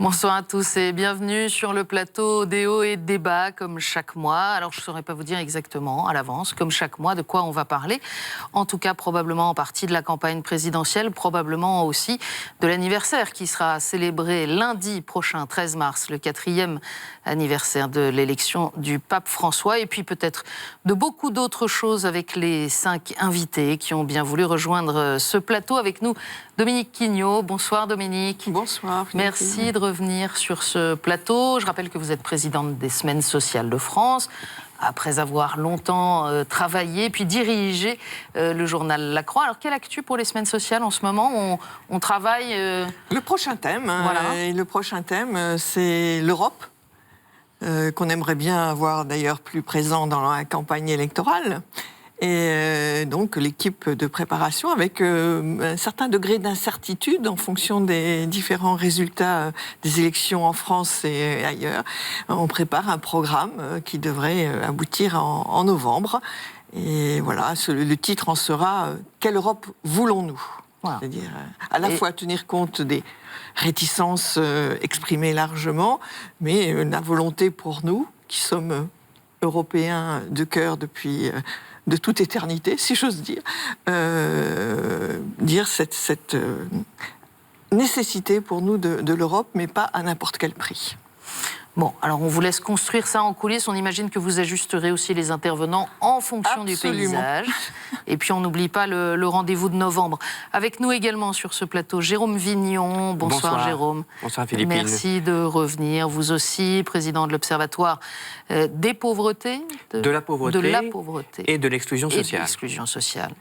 Bonsoir à tous et bienvenue sur le plateau des hauts et des bas, comme chaque mois. Alors, je ne saurais pas vous dire exactement à l'avance, comme chaque mois, de quoi on va parler. En tout cas, probablement en partie de la campagne présidentielle, probablement aussi de l'anniversaire qui sera célébré lundi prochain, 13 mars, le 4e anniversaire de l'élection du pape François. Et puis peut-être de beaucoup d'autres choses avec les 5 invités qui ont bien voulu rejoindre ce plateau avec nous. Dominique Quignot, bonsoir Dominique. Bonsoir. Merci de revenir sur ce plateau. Je rappelle que vous êtes présidente des Semaines sociales de France, après avoir longtemps travaillé puis dirigé le journal La Croix. Alors, quelle actu pour les Semaines sociales en ce moment? On travaille... Le prochain thème, c'est l'Europe, qu'on aimerait bien avoir d'ailleurs plus présent dans la campagne électorale. Et donc l'équipe de préparation, avec un certain degré d'incertitude en fonction des différents résultats des élections en France et ailleurs, on prépare un programme qui devrait aboutir en novembre. Et voilà, le titre en sera « Quelle Europe voulons-nous ?» Voilà. C'est-à-dire à la fois tenir compte des réticences exprimées largement, mais la volonté pour nous, qui sommes européens de cœur depuis... de toute éternité, si j'ose dire, dire cette nécessité pour nous de l'Europe, mais pas à n'importe quel prix. Bon, alors on vous laisse construire ça en coulisses. On imagine que vous ajusterez aussi les intervenants en fonction Absolument. du paysage. Et puis on n'oublie pas le rendez-vous de novembre. Avec nous également sur ce plateau, Jérôme Vignon. Bonsoir Jérôme. Bonsoir Philippine. Merci de revenir. Vous aussi, président de l'Observatoire des pauvretés. De la pauvreté et de l'exclusion sociale.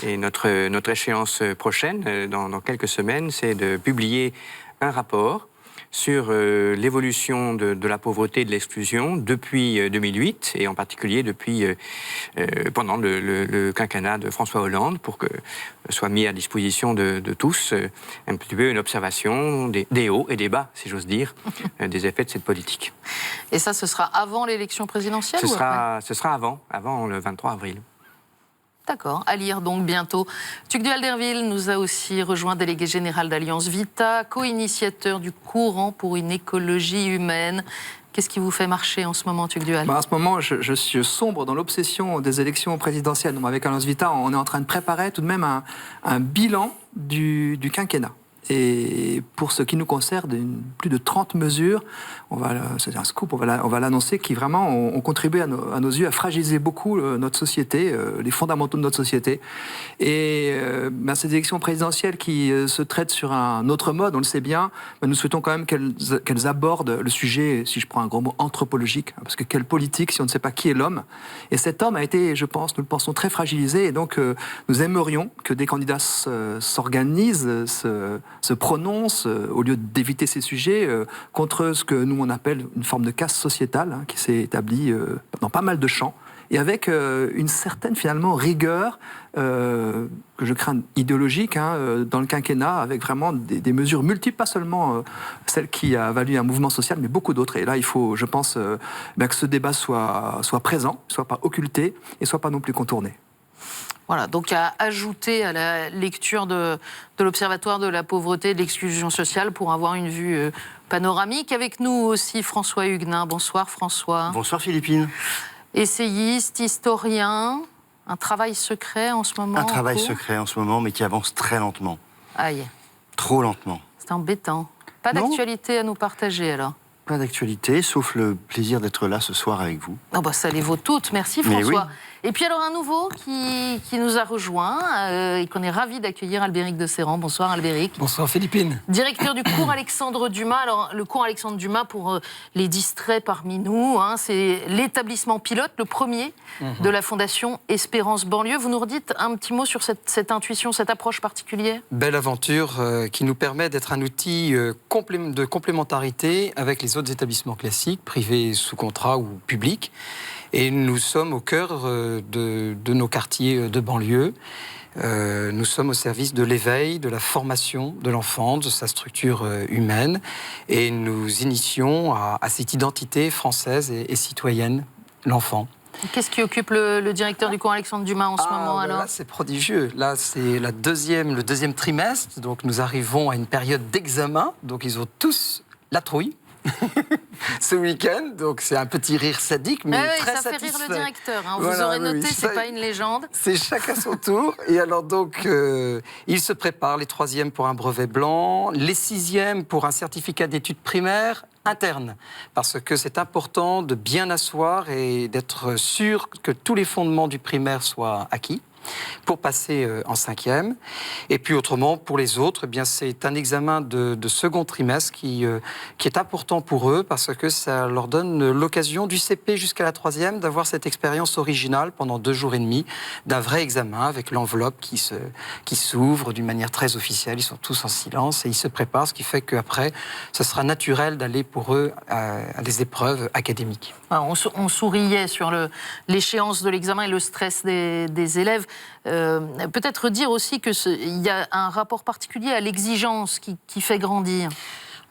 Et notre échéance prochaine, dans quelques semaines, c'est de publier un rapport sur l'évolution de la pauvreté et de l'exclusion depuis 2008, et en particulier pendant le quinquennat de François Hollande, pour que soit mis à disposition de tous un petit peu une observation des hauts et des bas, si j'ose dire, des effets de cette politique. Et ça, ce sera avant l'élection présidentielle Ce sera avant le 23 avril. D'accord, à lire donc bientôt. Tugdual Alderweireld nous a aussi rejoint, délégué général d'Alliance Vita, co-initiateur du courant pour une écologie humaine. Qu'est-ce qui vous fait marcher en ce moment, Tugdual? En ce moment, je sombre dans l'obsession des élections présidentielles. Donc, avec Alliance Vita, on est en train de préparer tout de même un bilan du quinquennat. Et pour ce qui nous concerne, plus de 30 mesures, c'est un scoop, on va l'annoncer, qui vraiment ont contribué à nos yeux à fragiliser beaucoup notre société, les fondamentaux de notre société. Et ces élections présidentielles qui se traitent sur un autre mode, on le sait bien, nous souhaitons quand même qu'elles abordent le sujet, si je prends un gros mot, anthropologique, parce que quelle politique si on ne sait pas qui est l'homme? Et cet homme a été, je pense, nous le pensons, très fragilisé, et donc nous aimerions que des candidats s'organisent, se prononcent, au lieu d'éviter ces sujets, contre ce que nous on appelle une forme de caste sociétale, qui s'est établie dans pas mal de champs, et avec une certaine finalement rigueur que je crains idéologique dans le quinquennat, avec vraiment des mesures multiples, pas seulement celle qui a valu un mouvement social, mais beaucoup d'autres. Et là, il faut, je pense, que ce débat soit présent, soit pas occulté et soit pas non plus contourné. Voilà, donc à ajouter à la lecture de l'Observatoire de la pauvreté et de l'exclusion sociale pour avoir une vue panoramique. Avec nous aussi François Huguenin. Bonsoir François. Bonsoir Philippine. Essayiste, historien, un travail secret en ce moment. Un travail secret en ce moment, mais qui avance très lentement. Aïe. Trop lentement. C'est embêtant. Pas d'actualité à nous partager alors? Pas d'actualité, sauf le plaisir d'être là ce soir avec vous. Oh ça les vaut toutes. Merci François. Et puis alors un nouveau qui nous a rejoint et qu'on est ravis d'accueillir, Albéric de Serran. Bonsoir Albéric. Bonsoir Philippine. Directeur du cours Alexandre Dumas. Alors le cours Alexandre Dumas, pour les distraits parmi nous, c'est l'établissement pilote, le premier de la Fondation Espérance Banlieue. Vous nous redites un petit mot sur cette intuition, cette approche particulière? Belle aventure qui nous permet d'être un outil de complémentarité avec les autres établissements classiques, privés sous contrat ou publics. Et nous sommes au cœur de nos quartiers de banlieue. Nous sommes au service de l'éveil, de la formation de l'enfant, de sa structure humaine. Et nous initions à cette identité française et citoyenne, l'enfant. Qu'est-ce qui occupe le directeur du cours Alexandre Dumas en ce moment alors? Là, c'est prodigieux. Là, c'est le deuxième trimestre. Donc, nous arrivons à une période d'examen. Donc, ils ont tous la trouille. Ce week-end, donc c'est un petit rire sadique, mais très ça satisfait. fait rire le directeur. Hein. Voilà, vous aurez noté, oui, c'est pas une légende. C'est chacun son tour. Et alors donc, ils se préparent, les 3e pour un brevet blanc, les 6e pour un certificat d'études primaires interne, parce que c'est important de bien asseoir et d'être sûr que tous les fondements du primaire soient acquis pour passer en 5e. Et puis autrement, pour les autres, eh bien, c'est un examen de second trimestre qui est important pour eux parce que ça leur donne l'occasion du CP jusqu'à la 3e d'avoir cette expérience originale pendant 2 jours et demi d'un vrai examen avec l'enveloppe qui s'ouvre d'une manière très officielle. Ils sont tous en silence et ils se préparent, ce qui fait qu'après, ce sera naturel d'aller pour eux à des épreuves académiques. Alors, on souriait sur l'échéance de l'examen et le stress des élèves. Peut-être dire aussi qu'il y a un rapport particulier à l'exigence qui fait grandir.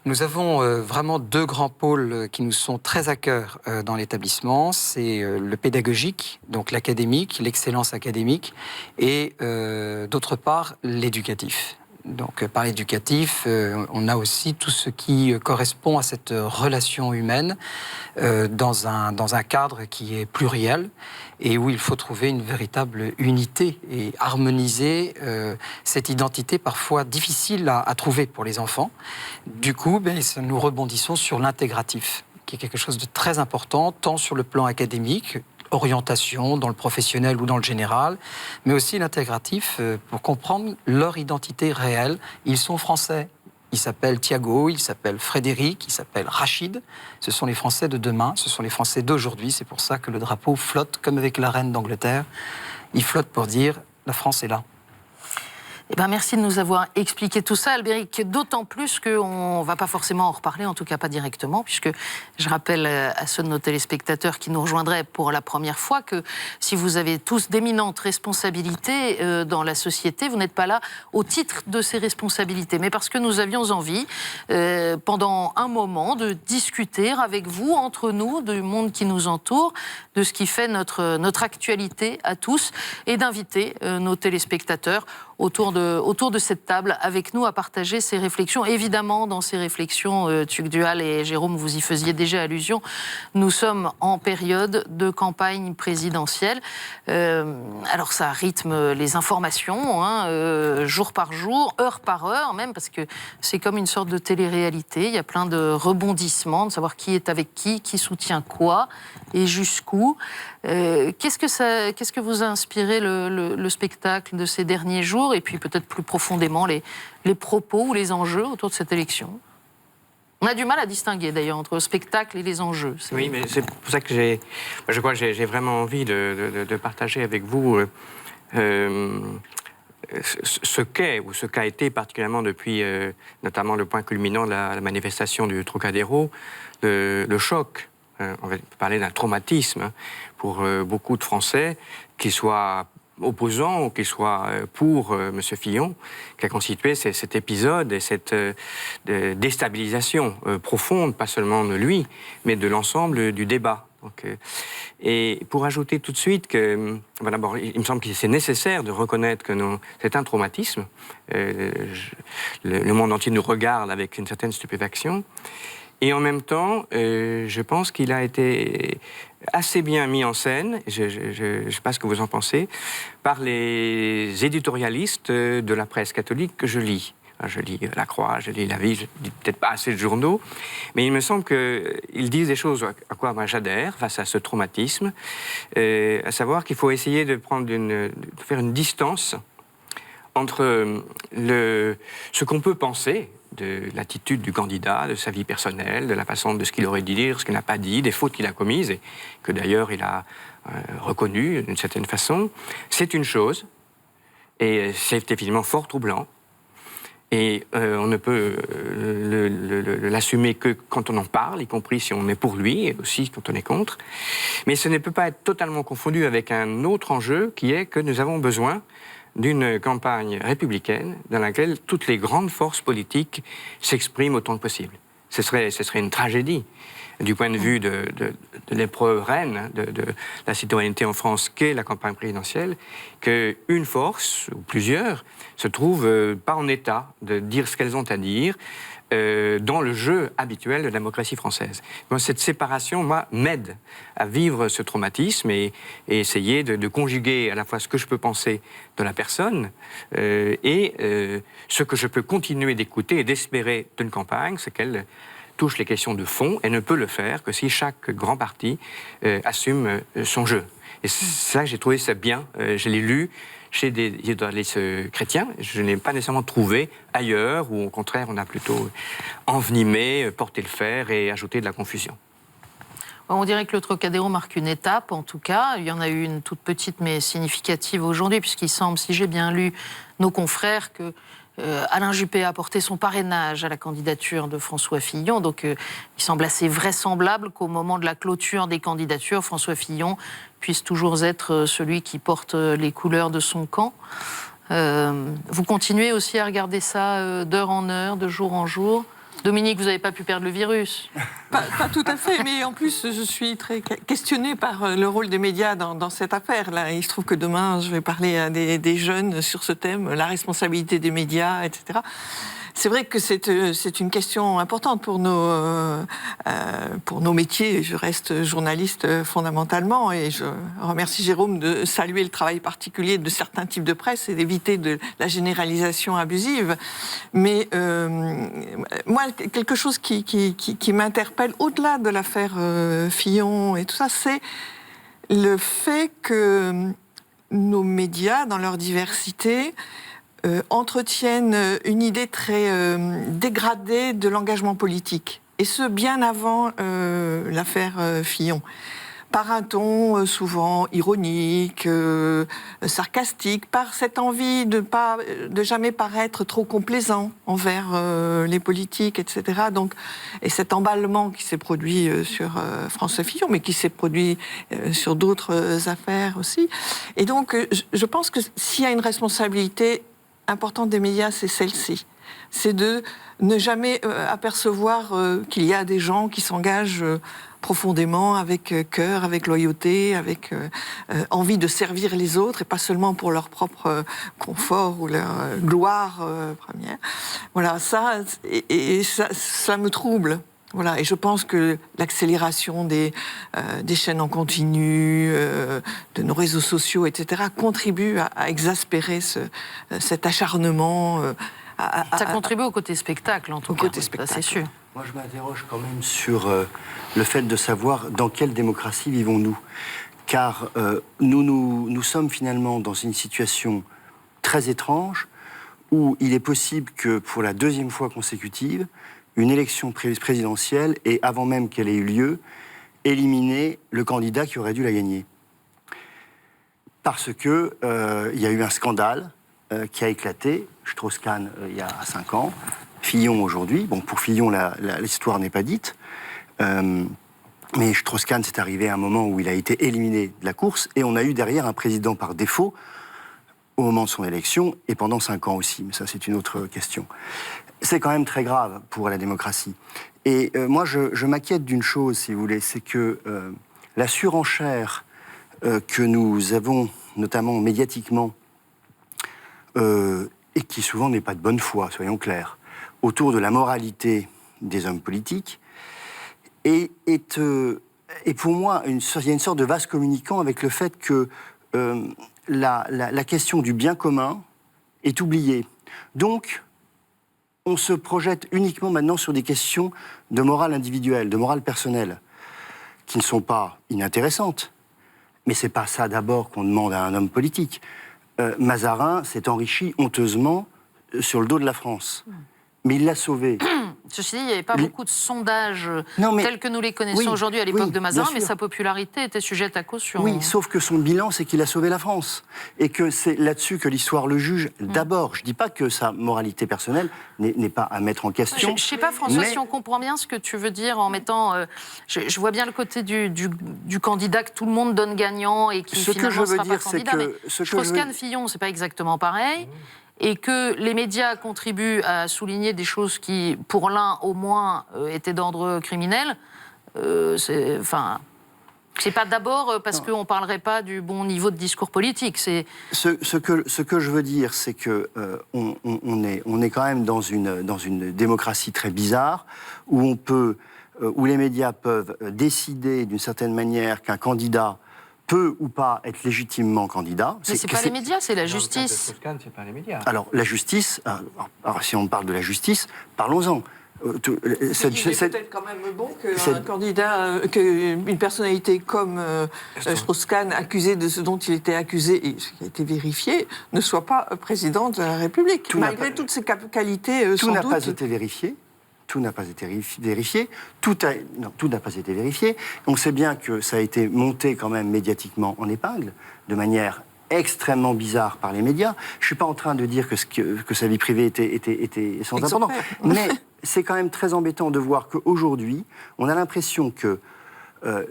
Nous avons vraiment 2 grands pôles qui nous sont très à cœur dans l'établissement. C'est le pédagogique, donc l'académique, l'excellence académique, et d'autre part l'éducatif. Donc, par l'éducatif, on a aussi tout ce qui correspond à cette relation humaine dans un cadre qui est pluriel et où il faut trouver une véritable unité et harmoniser cette identité parfois difficile à trouver pour les enfants. Du coup, nous rebondissons sur l'intégratif, qui est quelque chose de très important, tant sur le plan académique, orientation dans le professionnel ou dans le général, mais aussi l'intégratif pour comprendre leur identité réelle. Ils sont français. Ils s'appellent Thiago, ils s'appellent Frédéric, ils s'appellent Rachid. Ce sont les Français de demain, ce sont les Français d'aujourd'hui. C'est pour ça que le drapeau flotte, comme avec la reine d'Angleterre. Il flotte pour dire « la France est là ». Eh ben, merci de nous avoir expliqué tout ça, Albéric, d'autant plus qu'on ne va pas forcément en reparler, en tout cas pas directement, puisque je rappelle à ceux de nos téléspectateurs qui nous rejoindraient pour la première fois que si vous avez tous d'éminentes responsabilités dans la société, vous n'êtes pas là au titre de ces responsabilités, mais parce que nous avions envie, pendant un moment, de discuter avec vous, entre nous, du monde qui nous entoure, de ce qui fait notre actualité à tous, et d'inviter nos téléspectateurs autour de cette table avec nous à partager ces réflexions. Évidemment, dans ces réflexions, Tugdual et Jérôme, vous y faisiez déjà allusion, nous sommes en période de campagne présidentielle. Alors ça rythme les informations, jour par jour, heure par heure même, parce que c'est comme une sorte de télé-réalité. Il y a plein de rebondissements, de savoir qui est avec qui soutient quoi et jusqu'où. Qu'est-ce que vous a inspiré le spectacle de ces derniers jours, et puis peut-être plus profondément les propos ou les enjeux autour de cette élection? On a du mal à distinguer d'ailleurs entre le spectacle et les enjeux. Oui, mais c'est pour ça que je crois que j'ai vraiment envie de partager avec vous ce qu'est ou ce qu'a été particulièrement depuis notamment le point culminant de la manifestation du Trocadéro, le choc. On va parler d'un traumatisme pour beaucoup de Français, qu'ils soient opposants ou qu'ils soient pour M. Fillon, qui a constitué cet épisode et cette déstabilisation profonde, pas seulement de lui, mais de l'ensemble du débat. Donc, et pour ajouter tout de suite que, d'abord, il me semble que c'est nécessaire de reconnaître que c'est un traumatisme. Le monde entier nous regarde avec une certaine stupéfaction. Et en même temps, je pense qu'il a été assez bien mis en scène, je ne sais pas ce que vous en pensez, par les éditorialistes de la presse catholique que je lis. Je lis La Croix, je lis La Vie, je lis peut-être pas assez de journaux, mais il me semble qu'ils disent des choses à quoi moi j'adhère face à ce traumatisme, à savoir qu'il faut essayer de faire une distance entre ce qu'on peut penser de l'attitude du candidat, de sa vie personnelle, de la façon de ce qu'il aurait dû dire, ce qu'il n'a pas dit, des fautes qu'il a commises, et que d'ailleurs il a reconnues d'une certaine façon. C'est une chose, et c'est évidemment fort troublant, et on ne peut l'assumer que quand on en parle, y compris si on est pour lui, et aussi quand on est contre. Mais ce ne peut pas être totalement confondu avec un autre enjeu, qui est que nous avons besoin d'une campagne républicaine dans laquelle toutes les grandes forces politiques s'expriment autant que possible. Ce serait une tragédie du point de vue de l'épreuve reine de la citoyenneté en France qu'est la campagne présidentielle, qu'une force, ou plusieurs, se trouvent pas en état de dire ce qu'elles ont à dire, dans le jeu habituel de la démocratie française. Donc, cette séparation, moi, m'aide à vivre ce traumatisme et essayer de conjuguer à la fois ce que je peux penser de la personne et ce que je peux continuer d'écouter et d'espérer d'une campagne, c'est qu'elle touche les questions de fond et ne peut le faire que si chaque grand parti assume son jeu. Et ça, j'ai trouvé ça bien. Je l'ai lu chez des journalistes chrétiens. Je n'ai pas nécessairement trouvé ailleurs, où au contraire, on a plutôt envenimé, porté le fer et ajouté de la confusion. On dirait que le Trocadéro marque une étape, en tout cas. Il y en a eu une toute petite mais significative aujourd'hui, puisqu'il semble, si j'ai bien lu nos confrères, que Alain Juppé a apporté son parrainage à la candidature de François Fillon. Donc il semble assez vraisemblable qu'au moment de la clôture des candidatures, François Fillon puisse toujours être celui qui porte les couleurs de son camp. Vous continuez aussi à regarder ça d'heure en heure, de jour en jour. Dominique, vous n'avez pas pu perdre le virus. Pas tout à fait, mais en plus, je suis très questionnée par le rôle des médias dans cette affaire-là. Il se trouve que demain, je vais parler à des jeunes sur ce thème, la responsabilité des médias, etc. C'est vrai que c'est une question importante pour nos métiers. Je reste journaliste fondamentalement et je remercie Jérôme de saluer le travail particulier de certains types de presse et d'éviter de la généralisation abusive. Mais moi, quelque chose qui m'interpelle au-delà de l'affaire Fillon et tout ça, c'est le fait que nos médias, dans leur diversité, entretiennent une idée très dégradée de l'engagement politique. Et ce, bien avant l'affaire Fillon. Par un ton souvent ironique, sarcastique, par cette envie de jamais paraître trop complaisant envers les politiques, etc. Donc, et cet emballement qui s'est produit sur François Fillon, mais qui s'est produit sur d'autres affaires aussi. Et donc, je pense que s'il y a une responsabilité importante des médias, c'est celle-ci. C'est de ne jamais apercevoir qu'il y a des gens qui s'engagent profondément, avec cœur, avec loyauté, avec envie de servir les autres, et pas seulement pour leur propre confort ou leur gloire première. Voilà, ça me trouble. Voilà, et je pense que l'accélération des chaînes en continu, de nos réseaux sociaux, etc., contribue à exaspérer cet acharnement. Ça contribue au côté spectacle, en tout cas. Ça, c'est sûr. Moi, je m'interroge quand même sur le fait de savoir dans quelle démocratie vivons-nous. Car nous sommes finalement dans une situation très étrange où il est possible que pour la deuxième fois consécutive, une élection présidentielle, et avant même qu'elle ait eu lieu, éliminer le candidat qui aurait dû la gagner. Parce que il y a eu un scandale qui a éclaté, Strauss-Kahn il y a 5 ans, Fillon aujourd'hui. Bon, pour Fillon, l'histoire n'est pas dite, mais Strauss-Kahn, c'est arrivé à un moment où il a été éliminé de la course, et on a eu derrière un président par défaut au moment de son élection, et pendant 5 ans aussi, mais ça c'est une autre question. C'est quand même très grave pour la démocratie. Et moi, je m'inquiète d'une chose, si vous voulez, c'est que la surenchère que nous avons, notamment médiatiquement, et qui souvent n'est pas de bonne foi, soyons clairs, autour de la moralité des hommes politiques, et pour moi, il y a une sorte de vase communicant avec le fait que la question du bien commun est oubliée. Donc, on se projette uniquement maintenant sur des questions de morale individuelle, de morale personnelle, qui ne sont pas inintéressantes. Mais c'est pas ça d'abord qu'on demande à un homme politique. Mazarin s'est enrichi honteusement sur le dos de la France. Mais il l'a sauvé. Ceci dit, il n'y avait pas beaucoup de sondages tels que nous les connaissons aujourd'hui à l'époque de Mazarin, mais sa popularité était sujette à caution. Oui, sauf que son bilan, c'est qu'il a sauvé la France. Et que c'est là-dessus que l'histoire le juge d'abord. Je ne dis pas que sa moralité personnelle n'est pas à mettre en question. Je ne sais pas, François, si on comprend bien ce que tu veux dire en mettant... je vois bien le côté du candidat que tout le monde donne gagnant et qui finalement ne sera pas candidat. Mais Strauss-Kahn, Fillon, ce n'est pas exactement pareil. Et que les médias contribuent à souligner des choses qui, pour l'un au moins, étaient d'ordre criminel, C'est pas d'abord parce qu'on ne parlerait pas du bon niveau de discours politique. Ce que je veux dire, c'est que on est quand même dans une démocratie très bizarre où les médias peuvent décider d'une certaine manière qu'un candidat peut ou pas être légitimement candidat. Mais c'est pas les médias, c'est la justice. C'est pas les médias. Alors la justice, alors, si on parle de la justice, parlons-en. Il est peut-être quand même bon qu'un candidat, qu'une personnalité comme Strauss-Kahn, accusé de ce dont il était accusé et ce qui a été vérifié, ne soit pas président de la République, malgré toutes ses qualités. Tout n'a pas été vérifié. Tout n'a pas été vérifié. Tout n'a pas été vérifié. On sait bien que ça a été monté quand même médiatiquement en épingle, de manière extrêmement bizarre par les médias. Je ne suis pas en train de dire que sa vie privée était sans importance, mais c'est quand même très embêtant de voir qu'aujourd'hui, on a l'impression que,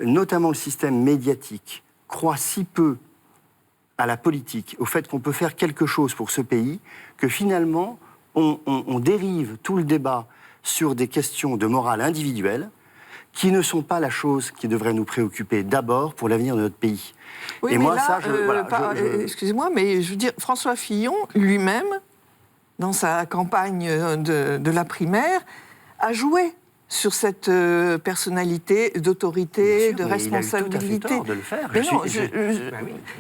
notamment le système médiatique, croit si peu à la politique, au fait qu'on peut faire quelque chose pour ce pays, que finalement, on dérive tout le débat sur des questions de morale individuelle, qui ne sont pas la chose qui devrait nous préoccuper d'abord pour l'avenir de notre pays. Oui, et mais moi, là, ça, excusez-moi, mais je veux dire, François Fillon, lui-même, dans sa campagne de la primaire, a joué sur cette personnalité d'autorité, de responsabilité. Il a eu tout à fait tort de le faire. Mais non,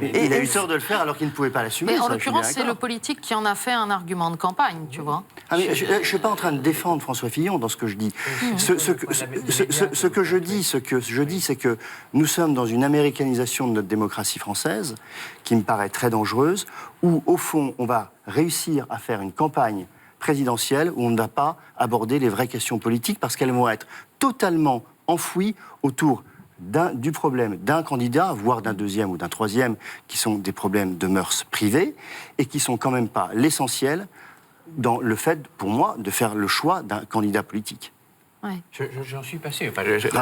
il a eu tort de le faire alors qu'il ne pouvait pas l'assumer. Mais en l'occurrence, c'est le politique qui en a fait un argument de campagne, tu vois. Je ne suis pas en train de défendre François Fillon dans ce que je dis. Ce que je dis, c'est que nous sommes dans une américanisation de notre démocratie française qui me paraît très dangereuse, où, au fond, on va réussir à faire une campagne présidentielle où on ne va pas aborder les vraies questions politiques parce qu'elles vont être totalement enfouies autour du problème d'un candidat, voire d'un deuxième ou d'un troisième, qui sont des problèmes de mœurs privées et qui sont quand même pas l'essentiel dans le fait, pour moi, de faire le choix d'un candidat politique. Ouais. J'en suis passé.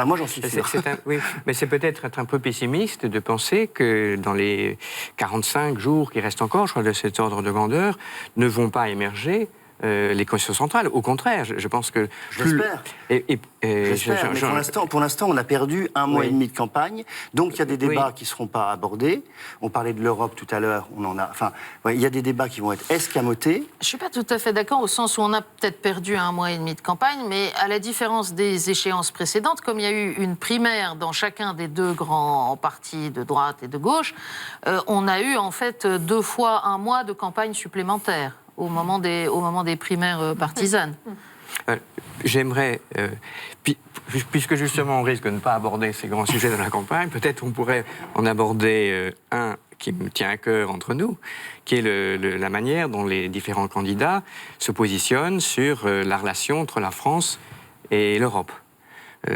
Moi, j'en suis sûr. Oui, mais c'est peut-être être un peu pessimiste de penser que dans les 45 jours qui restent encore, je crois, de cet ordre de grandeur, ne vont pas émerger les questions centrales. Au contraire, je pense que... J'espère. J'espère, mais pour l'instant, on a perdu un mois et demi de campagne, donc il y a des débats qui ne seront pas abordés. On parlait de l'Europe tout à l'heure, il y a des débats qui vont être escamotés. Je ne suis pas tout à fait d'accord au sens où on a peut-être perdu un mois et demi de campagne, mais à la différence des échéances précédentes, comme il y a eu une primaire dans chacun des deux grands partis de droite et de gauche, on a eu en fait 2 fois un mois de campagne supplémentaire au moment des primaires partisanes. J'aimerais, puisque justement on risque de ne pas aborder ces grands sujets dans la campagne, peut-être on pourrait en aborder un qui me tient à cœur entre nous, qui est la manière dont les différents candidats se positionnent sur la relation entre la France et l'Europe.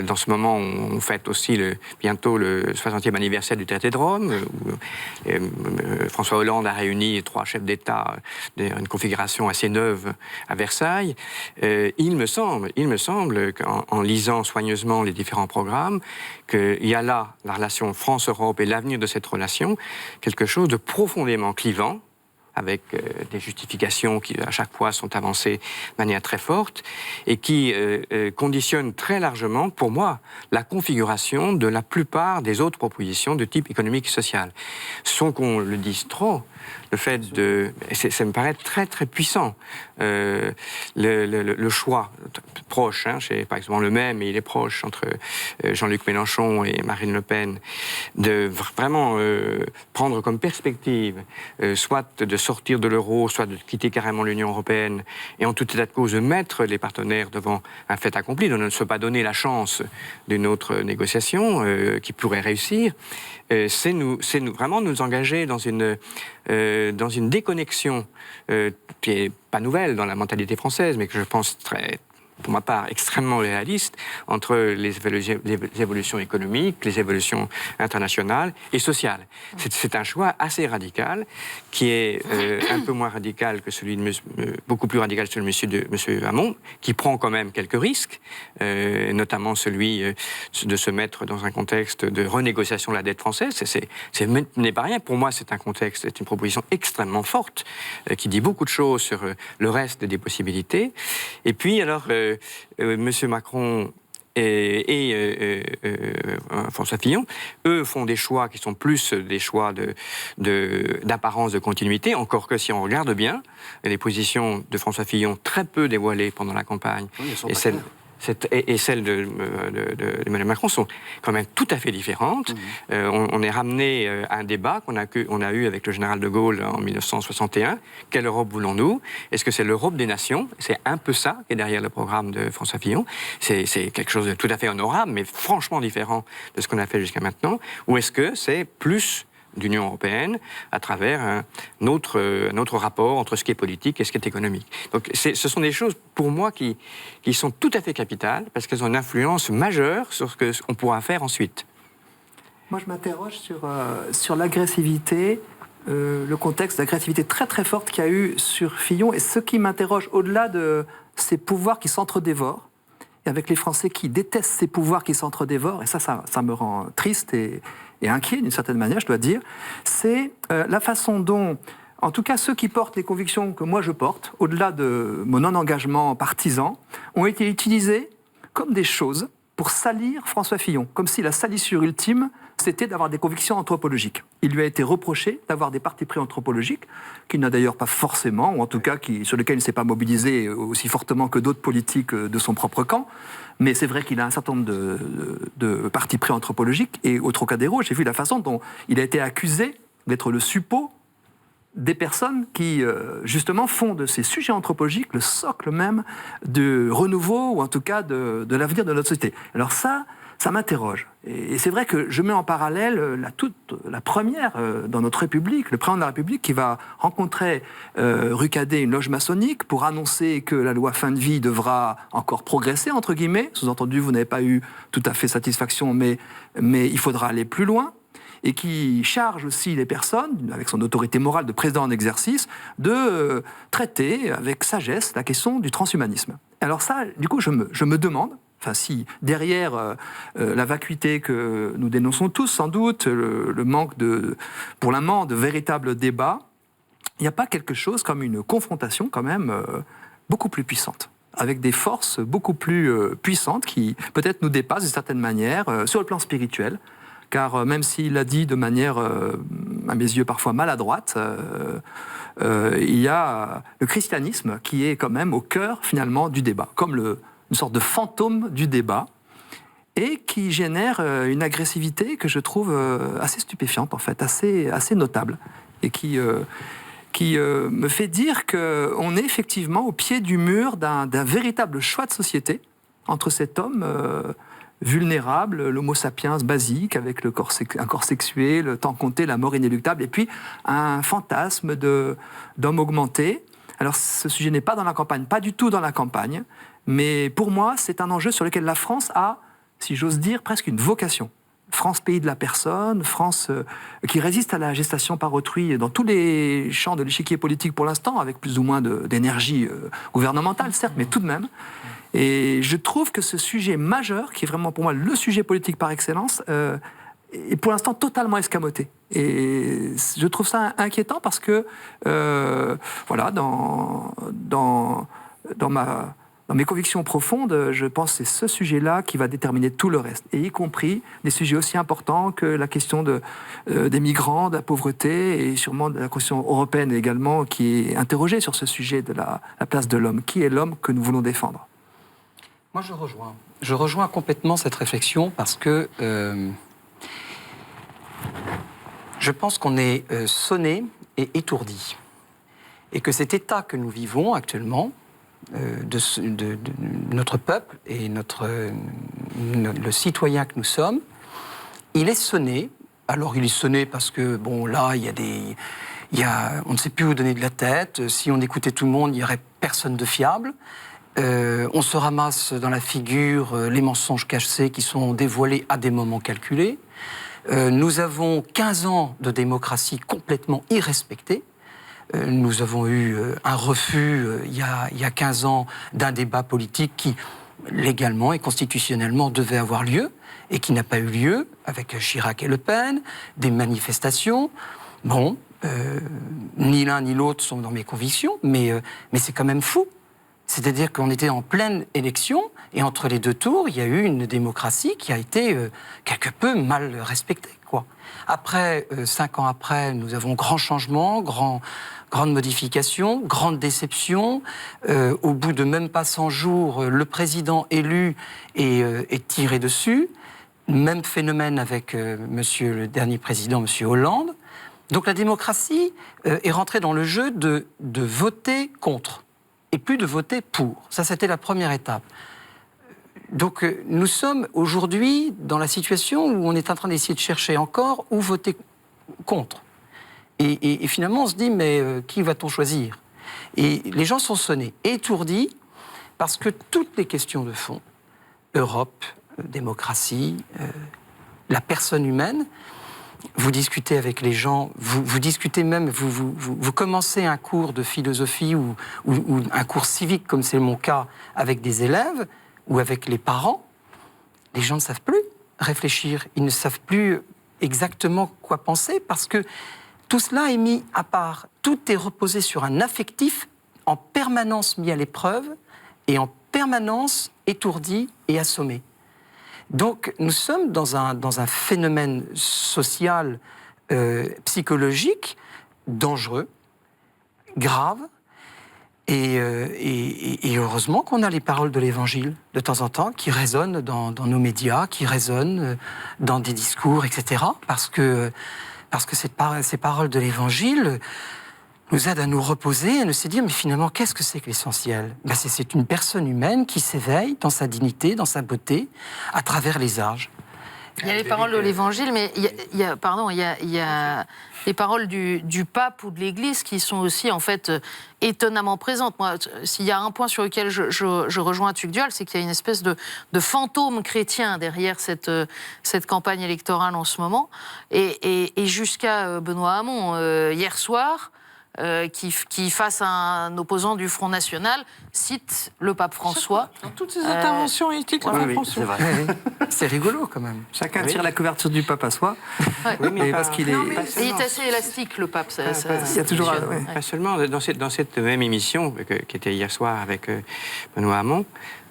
Dans ce moment, on fête aussi bientôt le 60e anniversaire du traité de Rome, où François Hollande a réuni 3 chefs d'État d'une configuration assez neuve à Versailles. Il me semble qu'en lisant soigneusement les différents programmes, qu'il y a là la relation France-Europe et l'avenir de cette relation, quelque chose de profondément clivant, avec des justifications qui, à chaque fois, sont avancées de manière très forte, et qui conditionnent très largement, pour moi, la configuration de la plupart des autres propositions de type économique et social. Sans qu'on le dise trop, le fait de... Ça me paraît très, très puissant. Le choix proche, c'est par exemple le même, et il est proche entre Jean-Luc Mélenchon et Marine Le Pen, de vraiment prendre comme perspective soit de sortir de l'euro, soit de quitter carrément l'Union européenne, et en tout état de cause de mettre les partenaires devant un fait accompli, de ne se pas donner la chance d'une autre négociation qui pourrait réussir, c'est vraiment nous engager dans une déconnexion qui n'est pas nouvelle dans la mentalité française, mais que je pense pour ma part, extrêmement réaliste entre les évolutions économiques, les évolutions internationales et sociales. C'est un choix assez radical, qui est un peu moins radical que celui beaucoup plus radical que celui de M. Hamon, qui prend quand même quelques risques, notamment celui de se mettre dans un contexte de renégociation de la dette française. Ce n'est pas rien. Pour moi, c'est une proposition extrêmement forte, qui dit beaucoup de choses sur le reste des possibilités. Et puis, alors, M. Macron François Fillon, eux font des choix qui sont plus des choix d'apparence de continuité, encore que si on regarde bien, les positions de François Fillon très peu dévoilées pendant la campagne, et celles d'Emmanuel Macron sont quand même tout à fait différentes. On est ramené à un débat qu'on a eu avec le général de Gaulle en 1961. Quelle Europe voulons-nous? Est-ce que c'est l'Europe des nations? C'est un peu ça qui est derrière le programme de François Fillon. C'est quelque chose de tout à fait honorable, mais franchement différent de ce qu'on a fait jusqu'à maintenant. Ou est-ce que c'est plus d'Union européenne à travers un autre rapport entre ce qui est politique et ce qui est économique. Donc ce sont des choses pour moi qui sont tout à fait capitales parce qu'elles ont une influence majeure sur ce qu'on pourra faire ensuite. Moi je m'interroge sur l'agressivité, le contexte d'agressivité très très forte qu'il y a eu sur Fillon et ce qui m'interroge au-delà de ces pouvoirs qui s'entre-dévorent et avec les Français qui détestent ces pouvoirs qui s'entre-dévorent, et ça me rend triste et inquiet d'une certaine manière, je dois dire, c'est la façon dont, en tout cas ceux qui portent les convictions que moi je porte, au-delà de mon non-engagement partisan, ont été utilisés comme des choses pour salir François Fillon, comme si la salissure ultime, c'était d'avoir des convictions anthropologiques. Il lui a été reproché d'avoir des partis pris anthropologiques, qu'il n'a d'ailleurs pas forcément, ou en tout cas sur lesquels il ne s'est pas mobilisé aussi fortement que d'autres politiques de son propre camp. Mais c'est vrai qu'il a un certain nombre de partis pris anthropologiques. Et au Trocadéro, j'ai vu la façon dont il a été accusé d'être le suppôt des personnes qui, justement, font de ces sujets anthropologiques le socle même de renouveau, ou en tout cas de l'avenir de notre société. Alors ça m'interroge. Et c'est vrai que je mets en parallèle la première dans notre République, le président de la République qui va rencontrer rue Cadet une loge maçonnique pour annoncer que la loi fin de vie devra encore progresser, entre guillemets. Sous-entendu, vous n'avez pas eu tout à fait satisfaction, mais il faudra aller plus loin. Et qui charge aussi les personnes, avec son autorité morale de président en exercice, de traiter avec sagesse la question du transhumanisme. Alors ça, du coup, je me demande, enfin si derrière la vacuité que nous dénonçons tous, sans doute, le manque pour l'amant de véritables débats, il n'y a pas quelque chose comme une confrontation quand même beaucoup plus puissante, avec des forces beaucoup plus puissantes qui peut-être nous dépassent d'une certaine manière sur le plan spirituel. Car même s'il l'a dit de manière, à mes yeux, parfois maladroite, il y a le christianisme qui est quand même au cœur, finalement, du débat, comme une sorte de fantôme du débat, et qui génère une agressivité que je trouve assez stupéfiante, en fait, assez notable, et qui me fait dire qu'on est effectivement au pied du mur d'un véritable choix de société entre cet homme vulnérable, l'homo sapiens basique, avec un corps sexué, le temps compté, la mort inéluctable, et puis un fantasme d'homme augmenté. Alors ce sujet n'est pas dans la campagne, pas du tout dans la campagne, mais pour moi c'est un enjeu sur lequel la France a, si j'ose dire, presque une vocation. France, pays de la personne, France qui résiste à la gestation par autrui dans tous les champs de l'échiquier politique pour l'instant, avec plus ou moins d'énergie gouvernementale, certes, mais tout de même. Et je trouve que ce sujet majeur, qui est vraiment pour moi le sujet politique par excellence, est pour l'instant totalement escamoté. Et je trouve ça inquiétant parce que, voilà, dans mes convictions profondes, je pense que c'est ce sujet-là qui va déterminer tout le reste, et y compris des sujets aussi importants que la question des migrants, de la pauvreté, et sûrement de la question européenne également, qui est interrogée sur ce sujet de la place de l'homme. Qui est l'homme que nous voulons défendre ? Moi, je rejoins complètement cette réflexion parce que je pense qu'on est sonné et étourdi. Et que cet état que nous vivons actuellement, de notre peuple et le citoyen que nous sommes, il est sonné. Alors, il est sonné parce que, bon, là, on ne sait plus où donner de la tête. Si on écoutait tout le monde, il n'y aurait personne de fiable. On se ramasse dans la figure les mensonges cachés qui sont dévoilés à des moments calculés. Nous avons 15 ans de démocratie complètement irrespectée. Nous avons eu un refus il y a 15 ans d'un débat politique qui, légalement et constitutionnellement, devait avoir lieu et qui n'a pas eu lieu, avec Chirac et Le Pen, des manifestations. Bon, ni l'un ni l'autre sont dans mes convictions, mais c'est quand même fou C'est-à-dire qu'on était en pleine élection, et entre les deux tours, il y a eu une démocratie qui a été quelque peu mal respectée, quoi. Après, 5 ans après, nous avons grand changement, grande modification, grande déception. Au bout de même pas 100 jours, le président élu est tiré dessus. Même phénomène avec le dernier président, M. Hollande. Donc la démocratie est rentrée dans le jeu de voter contre et plus de voter pour. Ça, c'était la première étape. Donc nous sommes aujourd'hui dans la situation où on est en train d'essayer de chercher encore où voter contre. Et finalement, on se dit, mais qui va-t-on choisir? Et les gens sont sonnés, étourdis, parce que toutes les questions de fond, Europe, démocratie, la personne humaine, vous discutez avec les gens, vous discutez même, vous commencez un cours de philosophie ou un cours civique, comme c'est mon cas, avec des élèves ou avec les parents, les gens ne savent plus réfléchir, ils ne savent plus exactement quoi penser, parce que tout cela est mis à part. Tout est reposé sur un affectif en permanence mis à l'épreuve et en permanence étourdi et assommé. Donc nous sommes dans un phénomène social, psychologique, dangereux, grave, et heureusement qu'on a les paroles de l'Évangile, de temps en temps, qui résonnent dans nos médias, qui résonnent dans des discours, etc. Parce que ces paroles de l'Évangile nous aident à nous reposer, à nous se dire, mais finalement, qu'est-ce que c'est que l'essentiel? C'est une personne humaine qui s'éveille dans sa dignité, dans sa beauté, à travers les âges. Il y a les paroles de l'Évangile, mais il y a les paroles du pape ou de l'Église qui sont aussi, en fait, étonnamment présentes. Moi, s'il y a un point sur lequel je rejoins Tugdual, c'est qu'il y a une espèce de fantôme chrétien derrière cette campagne électorale en ce moment. Et jusqu'à Benoît Hamon, hier soir, qui, face à un opposant du Front National, cite le pape François. Dans toutes ses interventions, il cite le pape François. C'est vrai. C'est rigolo, quand même. Chacun tire la couverture du pape à soi. Oui, mais parce qu'il est... Il est assez élastique, le pape. Il y a toujours... Pas seulement, dans cette même émission, qui était hier soir avec Benoît Hamon,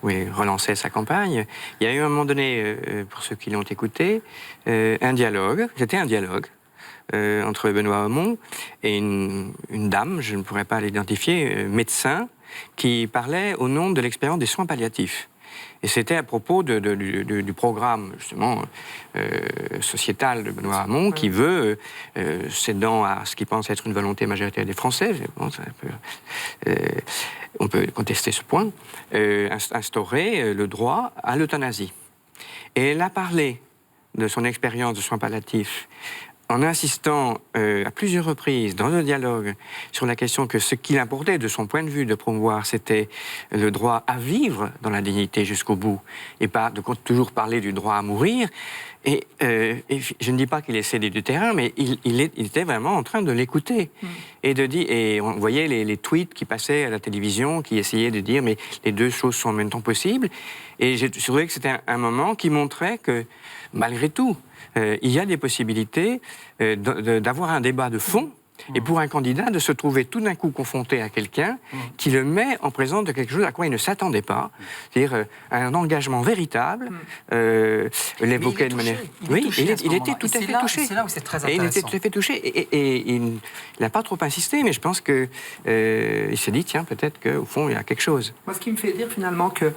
où il relançait sa campagne, il y a eu à un moment donné, pour ceux qui l'ont écouté, un dialogue. C'était un dialogue entre Benoît Hamon et une dame, je ne pourrais pas l'identifier, médecin, qui parlait au nom de l'expérience des soins palliatifs. Et c'était à propos du programme, justement, sociétal de Benoît Hamon, qui veut, cédant à ce qu'il pense être une volonté majoritaire des Français, bon, on peut contester ce point, instaurer le droit à l'euthanasie. Et elle a parlé de son expérience de soins palliatifs en insistant à plusieurs reprises dans le dialogue sur la question que ce qu'il importait de son point de vue de promouvoir, c'était le droit à vivre dans la dignité jusqu'au bout, et pas de toujours parler du droit à mourir. Et je ne dis pas qu'il ait cédé du terrain, mais il était vraiment en train de l'écouter. Et on voyait les tweets qui passaient à la télévision, qui essayaient de dire mais les deux choses sont en même temps possibles. Et j'ai trouvé que c'était un moment qui montrait que, malgré tout, il y a des possibilités d'avoir un débat de fond, et pour un candidat de se trouver tout d'un coup confronté à quelqu'un qui le met en présence de quelque chose à quoi il ne s'attendait pas, c'est-à-dire un engagement véritable, l'évoquait de manière... Oui, il était tout à fait touché. C'est là où c'est très intéressant. Et il était tout à fait touché, et il n'a pas trop insisté, mais je pense qu'il s'est dit, tiens, peut-être qu'au fond, il y a quelque chose. Moi, ce qui me fait dire finalement que,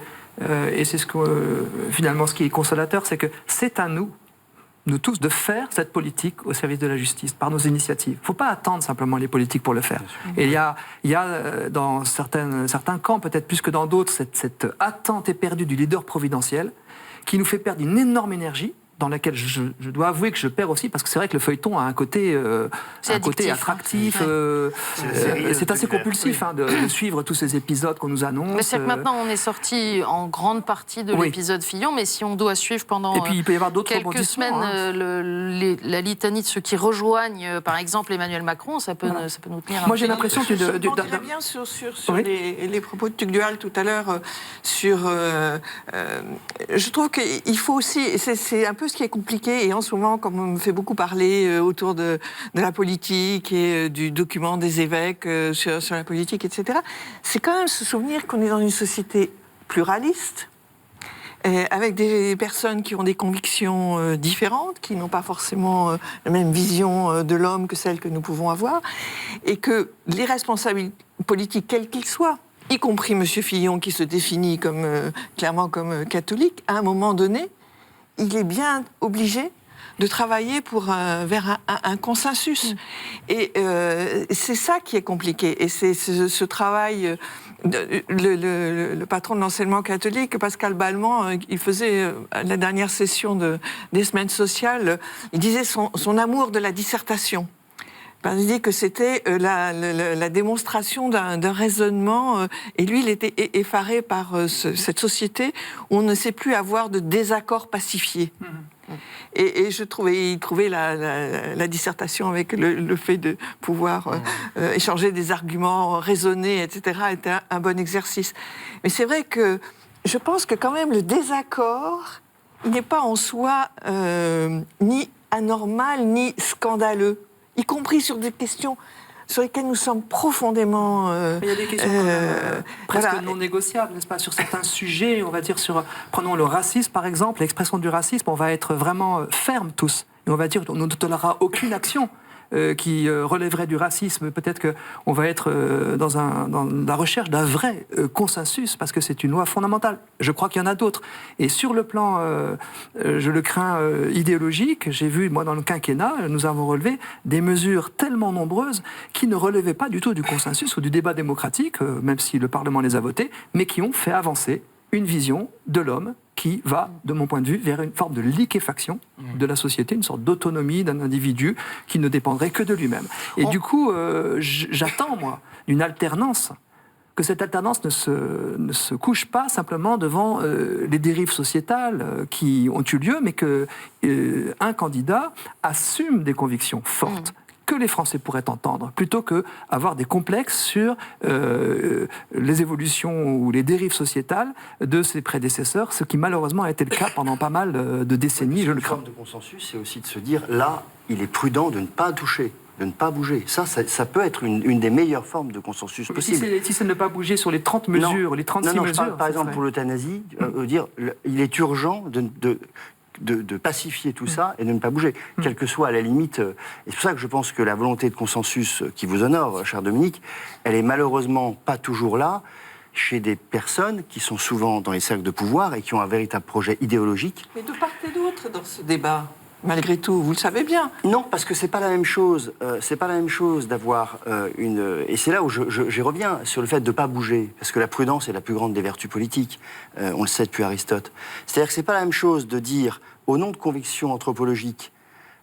et c'est finalement ce qui est consolateur, c'est que c'est à nous tous, de faire cette politique au service de la justice, par nos initiatives. Il ne faut pas attendre simplement les politiques pour le faire. Et il y a dans certains camps, peut-être plus que dans d'autres, cette attente éperdue du leader providentiel qui nous fait perdre une énorme énergie, dans laquelle je dois avouer que je perds aussi, parce que c'est vrai que le feuilleton a un côté attractif. C'est assez compulsif de suivre tous ces épisodes qu'on nous annonce. Mais c'est que maintenant, on est sorti en grande partie de l'épisode Fillon, mais si on doit suivre pendant et puis, il peut y avoir d'autres quelques semaines la litanie de ceux qui rejoignent, par exemple, Emmanuel Macron, ça peut nous tenir... Moi, j'ai l'impression que... Je rebondirais bien sur les propos de Tugdual tout à l'heure, je trouve qu'il faut aussi... C'est un peu peu ce qui est compliqué. Et en ce moment, comme on me fait beaucoup parler autour de la politique et du document des évêques sur la politique, etc., c'est quand même se souvenir qu'on est dans une société pluraliste, avec des personnes qui ont des convictions différentes, qui n'ont pas forcément la même vision de l'homme que celle que nous pouvons avoir, et que les responsables politiques, quels qu'ils soient, y compris M. Fillon, qui se définit clairement comme catholique, à un moment donné, il est bien obligé de travailler vers un consensus. Et c'est ça qui est compliqué. Et c'est ce travail... Le patron de l'enseignement catholique, Pascal Balmont, il faisait à la dernière session des semaines sociales, il disait son amour de la dissertation. Il dit que c'était la démonstration d'un raisonnement, et lui, il était effaré par cette société où on ne sait plus avoir de désaccords pacifiés. Et il trouvait la dissertation avec le fait de pouvoir échanger des arguments raisonnés, etc., était un bon exercice. Mais c'est vrai que je pense que quand même le désaccord, il n'est pas en soi ni anormal, ni scandaleux, y compris sur des questions sur lesquelles nous sommes profondément... Il y a des questions presque non négociables, n'est-ce pas? Sur certains sujets, on va dire, prenons le racisme par exemple, l'expression du racisme, on va être vraiment ferme tous. Et on va dire qu'on ne tolérera aucune action qui relèverait du racisme. Peut-être qu'on va être dans la recherche d'un vrai consensus, parce que c'est une loi fondamentale. Je crois qu'il y en a d'autres. Et sur le plan, je le crains, idéologique, j'ai vu, moi, dans le quinquennat, nous avons relevé des mesures tellement nombreuses qui ne relevaient pas du tout du consensus ou du débat démocratique, même si le Parlement les a votées, mais qui ont fait avancer une vision de l'homme qui va, de mon point de vue, vers une forme de liquéfaction de la société, une sorte d'autonomie d'un individu qui ne dépendrait que de lui-même. Et du coup, j'attends, moi, une alternance, que cette alternance ne se couche pas simplement devant les dérives sociétales qui ont eu lieu, mais qu'un candidat assume des convictions fortes, que les Français pourraient entendre, plutôt qu'avoir des complexes sur les évolutions ou les dérives sociétales de ses prédécesseurs, ce qui malheureusement a été le cas pendant pas mal de décennies. Une forme de consensus, c'est aussi de se dire, là, il est prudent de ne pas toucher, de ne pas bouger. Ça peut être une des meilleures formes de consensus possible. Si c'est ne pas bouger sur les 30 mesures, les 36 mesures... Je parle, par exemple, pour l'euthanasie, dire, il est urgent de pacifier tout ça et de ne pas bouger, quelle que soit à la limite. Et c'est pour ça que je pense que la volonté de consensus qui vous honore, cher Dominique, elle est malheureusement pas toujours là chez des personnes qui sont souvent dans les cercles de pouvoir et qui ont un véritable projet idéologique. Mais de part et d'autre dans ce débat, malgré tout, vous le savez bien. Non, parce que c'est pas la même chose. C'est pas la même chose d'avoir et c'est là où j'y reviens sur le fait de ne pas bouger, parce que la prudence est la plus grande des vertus politiques. On le sait depuis Aristote. C'est-à-dire que c'est pas la même chose de dire, au nom de convictions anthropologiques,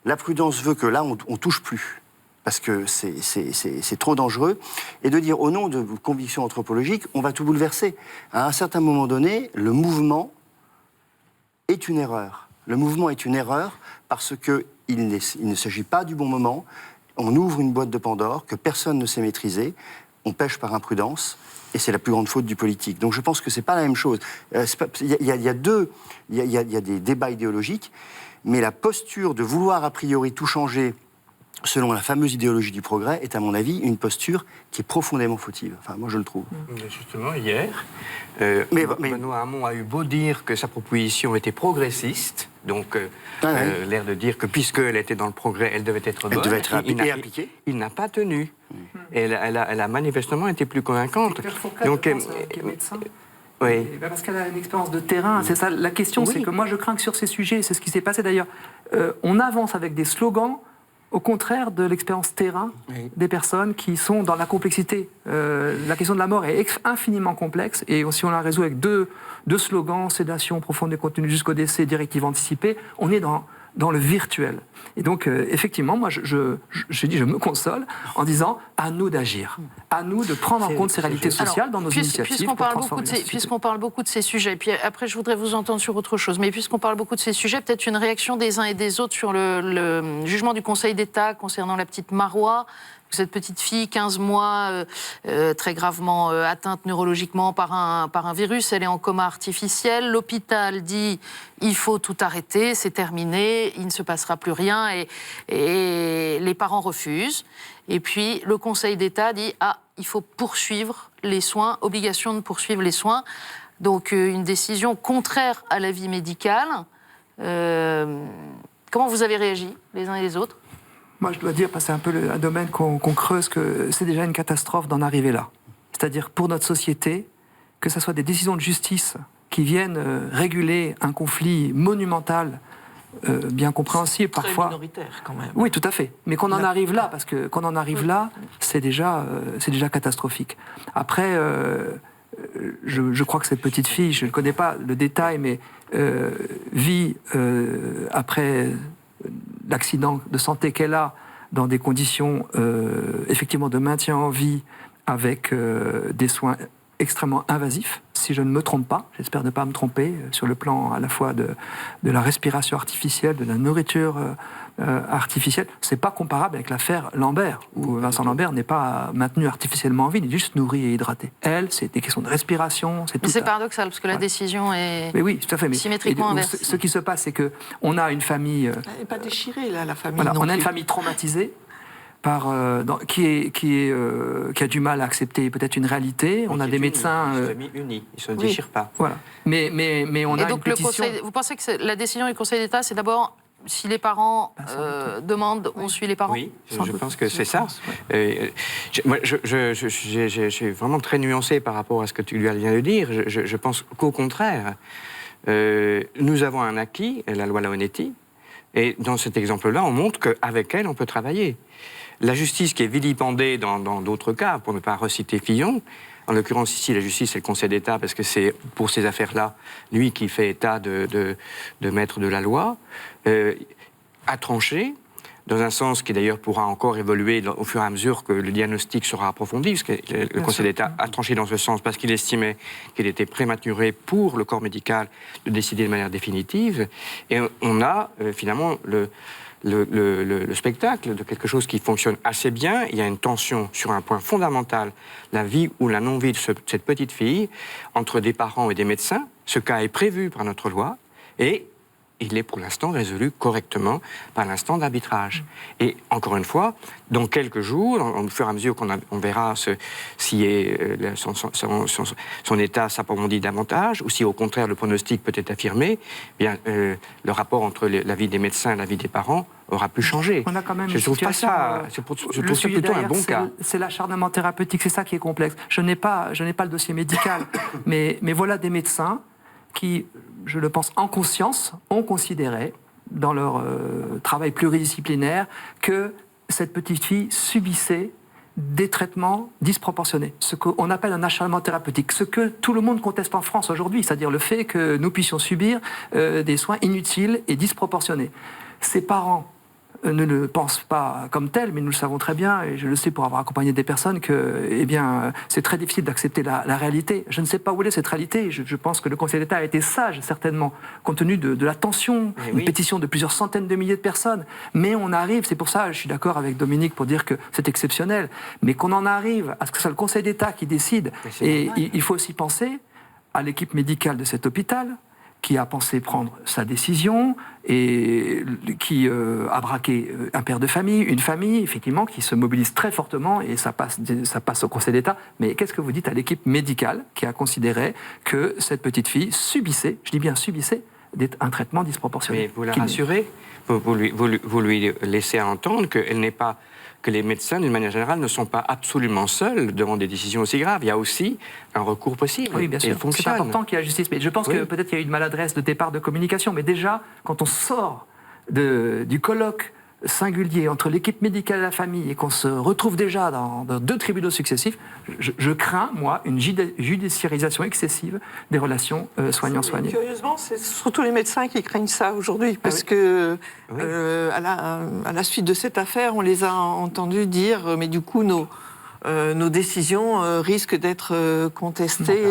la prudence veut que là on touche plus, parce que c'est trop dangereux, et de dire, au nom de convictions anthropologiques, on va tout bouleverser. À un certain moment donné, le mouvement est une erreur. Le mouvement est une erreur parce qu'il ne s'agit pas du bon moment. On ouvre une boîte de Pandore que personne ne sait maîtriser. On pêche par imprudence. Et c'est la plus grande faute du politique. Donc je pense que c'est pas la même chose. Il y a des débats idéologiques, mais la posture de vouloir a priori tout changer selon la fameuse idéologie du progrès est, à mon avis, une posture qui est profondément fautive. Enfin, moi, je le trouve. Justement, hier, Benoît Hamon a eu beau dire que sa proposition était progressiste, donc l'air de dire que puisqu'elle était dans le progrès, elle devait être bonne. Elle devait être appliquée. Il n'a pas tenu. Elle a manifestement été plus convaincante. Donc, qui est médecin. Oui. Parce qu'elle a une expérience de terrain. C'est ça la question, c'est que moi, je crains que sur ces sujets, c'est ce qui s'est passé d'ailleurs, on avance avec des slogans au contraire de l'expérience terrain des personnes qui sont dans la complexité. La question de la mort est infiniment complexe, et si on la résout avec deux slogans, sédation profonde et continue jusqu'au décès, directive anticipée, on est dans le virtuel. Et donc, effectivement, moi, je me console en disant, à nous d'agir, à nous de prendre en compte ces réalités sociales dans nos initiatives. Puisqu'on parle beaucoup de ces sujets, puis après, je voudrais vous entendre sur autre chose, mais puisqu'on parle beaucoup de ces sujets, peut-être une réaction des uns et des autres sur le jugement du Conseil d'État concernant la petite Marois, Cette petite fille, 15 mois, très gravement atteinte neurologiquement par un virus, elle est en coma artificiel. L'hôpital dit il faut tout arrêter, c'est terminé, il ne se passera plus rien, et les parents refusent. Et puis le Conseil d'État dit il faut poursuivre les soins, obligation de poursuivre les soins. Donc une décision contraire à l'avis médical. Comment vous avez réagi, les uns et les autres ? Moi, je dois dire, parce que c'est un peu un domaine qu'on creuse, que c'est déjà une catastrophe d'en arriver là. C'est-à-dire, pour notre société, que ce soit des décisions de justice qui viennent réguler un conflit monumental, bien compréhensible, très parfois... minoritaire, quand même. Oui, tout à fait. Mais qu'on en arrive là, parce que qu'on en arrive là, c'est déjà catastrophique. Après, je crois que cette petite fille, je ne connais pas le détail, mais vit après l'accident de santé qu'elle a dans des conditions effectivement de maintien en vie avec des soins extrêmement invasifs, si je ne me trompe pas, j'espère ne pas me tromper, sur le plan à la fois de la respiration artificielle, de la nourriture artificielle. C'est pas comparable avec l'affaire Lambert, où Vincent Lambert n'est pas maintenu artificiellement en vie, il est juste nourri et hydraté. Elle, c'est des questions de respiration, c'est tout. Mais c'est paradoxal, parce que la décision est tout à fait, symétriquement inverse. Ce qui se passe, c'est qu'on a une famille... Elle n'est pas déchirée, là, la famille. Voilà, non on a une plus. famille traumatisée, qui a du mal à accepter peut-être une réalité. On a des médecins... Une famille unie, ils ne se déchirent pas. Voilà. Mais on a donc une pétition... vous pensez que la décision du Conseil d'État, c'est d'abord, si les parents demandent, on suit les parents ? Oui, je pense que c'est ça. Moi, je suis vraiment très nuancé par rapport à ce que tu lui viens de dire. Je pense qu'au contraire, nous avons un acquis, la loi Leonetti, et dans cet exemple-là, on montre qu'avec elle, on peut travailler. La justice qui est vilipendée dans d'autres cas, pour ne pas reciter Fillon, en l'occurrence ici, la justice, c'est le Conseil d'État, parce que c'est pour ces affaires-là, lui qui fait état de maître de la loi, a tranché, dans un sens qui d'ailleurs pourra encore évoluer au fur et à mesure que le diagnostic sera approfondi, parce que le Conseil d'État a tranché dans ce sens parce qu'il estimait qu'il était prématuré pour le corps médical de décider de manière définitive. Et on a finalement le spectacle de quelque chose qui fonctionne assez bien. Il y a une tension sur un point fondamental, la vie ou la non-vie de cette petite fille, entre des parents et des médecins. Ce cas est prévu par notre loi et il est pour l'instant résolu correctement par l'instant d'arbitrage. Et encore une fois, dans quelques jours, au fur et à mesure qu'on verra si son état s'approfondit davantage, ou si au contraire le pronostic peut être affirmé, bien, le rapport entre la vie des médecins et la vie des parents aura pu changer. On a quand même je ne trouve pas ça, je trouve ça plutôt un bon cas. C'est l'acharnement thérapeutique, c'est ça qui est complexe. Je n'ai pas le dossier médical, mais voilà des médecins qui, je le pense en conscience, ont considéré, dans leur travail pluridisciplinaire, que cette petite fille subissait des traitements disproportionnés, ce qu'on appelle un acharnement thérapeutique, ce que tout le monde conteste en France aujourd'hui, c'est-à-dire le fait que nous puissions subir des soins inutiles et disproportionnés. Ses parents ne le pensent pas comme tel, mais nous le savons très bien, et je le sais pour avoir accompagné des personnes, que c'est très difficile d'accepter la réalité. Je ne sais pas où est cette réalité. Je pense que le Conseil d'État a été sage, certainement, compte tenu de la tension, une pétition de plusieurs centaines de milliers de personnes. Mais on arrive, c'est pour ça, je suis d'accord avec Dominique pour dire que c'est exceptionnel, mais qu'on en arrive à ce que ce soit le Conseil d'État qui décide. Et il faut aussi penser à l'équipe médicale de cet hôpital, qui a pensé prendre sa décision et qui a braqué un père de famille, une famille, effectivement, qui se mobilise très fortement et ça passe au Conseil d'État. Mais qu'est-ce que vous dites à l'équipe médicale qui a considéré que cette petite fille subissait, je dis bien subissait, un traitement disproportionné? Mais vous la rassurez, vous lui laissez entendre qu'elle n'est pas, que les médecins, d'une manière générale, ne sont pas absolument seuls devant des décisions aussi graves. Il y a aussi un recours possible. Oui, bien sûr. C'est important qu'il y ait la justice. Mais je pense que peut-être qu'il y a eu une maladresse de départ de communication. Mais déjà, quand on sort du colloque singulier entre l'équipe médicale et la famille et qu'on se retrouve déjà dans deux tribunaux successifs, je crains, moi, une judiciarisation excessive des relations soignants-soignés. Curieusement, c'est surtout les médecins qui craignent ça aujourd'hui, parce que à la suite de cette affaire, on les a entendus dire, mais du coup, nos décisions risquent d'être contestées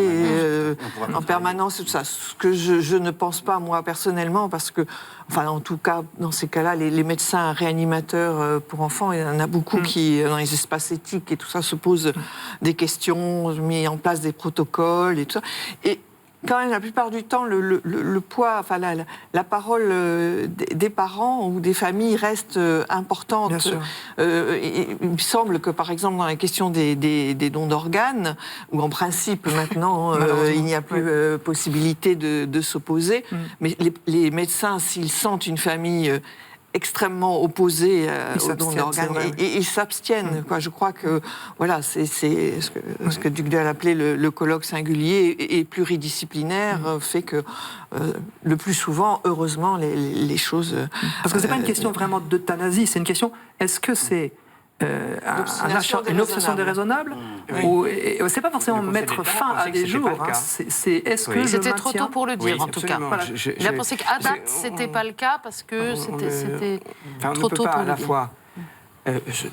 en permanence. Tout ça. Ce que je ne pense pas, moi, personnellement, parce que, enfin, en tout cas, dans ces cas-là, les médecins réanimateurs pour enfants, il y en a beaucoup qui, dans les espaces éthiques et tout ça, se posent des questions, mis en place des protocoles et tout ça. Et quand même, la plupart du temps, le poids, enfin la parole des parents ou des familles reste importante. Bien sûr. Il me semble que, par exemple, dans la question des dons d'organes, où en principe maintenant il n'y a plus possibilité de s'opposer, mais les médecins, s'ils sentent une famille extrêmement opposés aux dons d'organes et s'abstiennent. Je crois que voilà, c'est ce que Dugdale appelait le colloque singulier et pluridisciplinaire fait que le plus souvent, heureusement, les choses... Parce que c'est pas une question vraiment d'euthanasie, c'est une question, est-ce que c'est une obsession déraisonnable ou c'est pas forcément mettre fin à des jours. Est-ce que c'était trop tôt pour le dire, en tout cas. Voilà. Il a pensé qu'à date, c'était pas le cas parce que c'était trop tôt pour le dire. On ne peut pas à la fois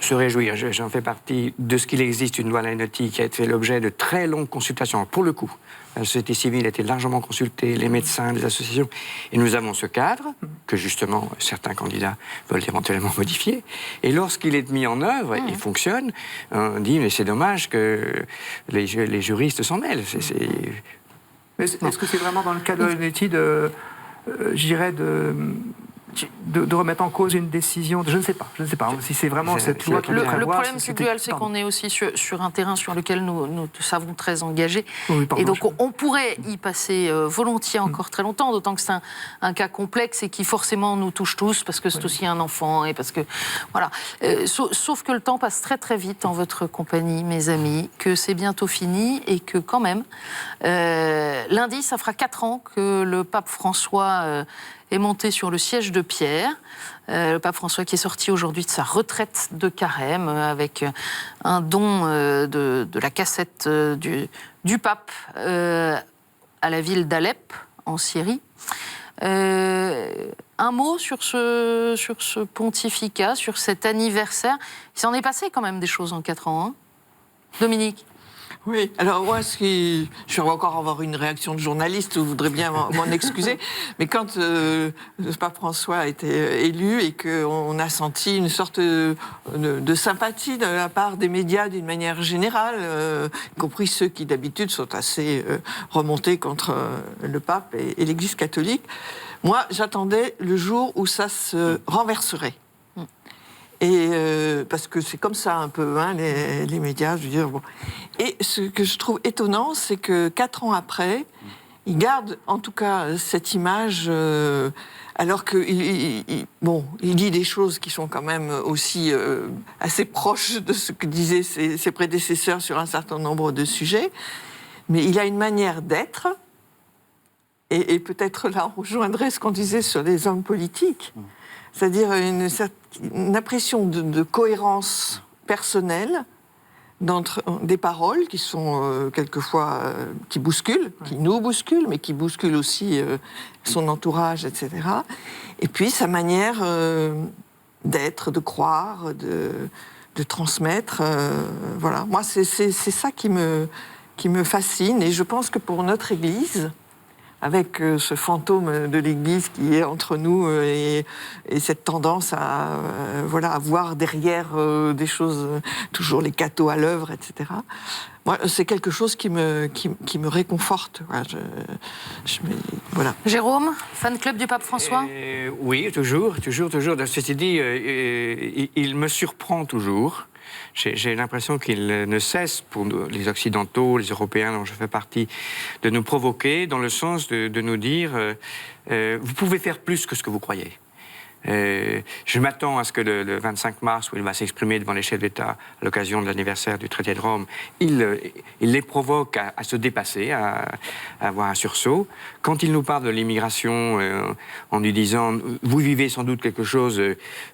se réjouir. J'en fais partie de ce qu'il existe une loi Lannoty qui a fait l'objet de très longues consultations. Pour le coup, la société civile a été largement consultée, les médecins, les associations. Et nous avons ce cadre que, justement, certains candidats veulent éventuellement modifier. Et lorsqu'il est mis en œuvre et fonctionne, on dit, mais c'est dommage que les juristes s'en mêlent. Est-ce que c'est vraiment dans le cadre de l'étude, je dirais, de remettre en cause une décision, je ne sais pas si c'est vraiment cette loi qui le problème, c'est qu'on est aussi sur un terrain sur lequel nous savons très engagés. Et donc, on pourrait y passer volontiers encore très longtemps, d'autant que c'est un cas complexe et qui forcément nous touche tous, parce que c'est aussi un enfant, et parce que... Voilà. Sauf que le temps passe très très vite en votre compagnie, mes amis, que c'est bientôt fini, et que quand même, lundi, ça fera 4 ans que le pape François... est monté sur le siège de Pierre. Le pape François qui est sorti aujourd'hui de sa retraite de carême avec un don de la cassette du pape à la ville d'Alep, en Syrie. Un mot sur ce pontificat, sur cet anniversaire. Il s'en est passé quand même des choses en 4 ans, hein, Dominique? Oui, alors moi, je vais encore avoir une réaction de journaliste, je voudrais bien m'en excuser, mais quand le pape François a été élu et qu'on a senti une sorte de sympathie de la part des médias d'une manière générale, y compris ceux qui d'habitude sont assez remontés contre le pape et l'Église catholique, moi j'attendais le jour où ça se renverserait. Et parce que c'est comme ça un peu, hein, les médias, je veux dire. Bon. Et ce que je trouve étonnant, c'est que 4 ans après, il garde en tout cas cette image, alors qu'il dit des choses qui sont quand même aussi assez proches de ce que disaient ses prédécesseurs sur un certain nombre de sujets. Mais il a une manière d'être, et peut-être là on rejoindrait ce qu'on disait sur les hommes politiques. C'est-à-dire une impression de cohérence personnelle des paroles qui sont quelquefois qui bousculent, qui nous bousculent, mais qui bousculent aussi son entourage, etc. Et puis sa manière d'être, de croire, de transmettre. Voilà. Moi, c'est ça qui me fascine. Et je pense que pour notre Église, avec ce fantôme de l'Église qui est entre nous et cette tendance à voir derrière des choses, toujours les cathos à l'œuvre, etc. Moi, c'est quelque chose qui me réconforte. Voilà. Jérôme, fan club du pape François ? Oui, toujours. Ceci dit, il me surprend toujours. J'ai l'impression qu'il ne cesse, pour nous, les Occidentaux, les Européens dont je fais partie, de nous provoquer dans le sens de nous dire vous pouvez faire plus que ce que vous croyez. Je m'attends à ce que le 25 mars, où il va s'exprimer devant les chefs d'État à l'occasion de l'anniversaire du traité de Rome, il les provoque à se dépasser, à avoir un sursaut. Quand il nous parle de l'immigration, en lui disant « vous vivez sans doute quelque chose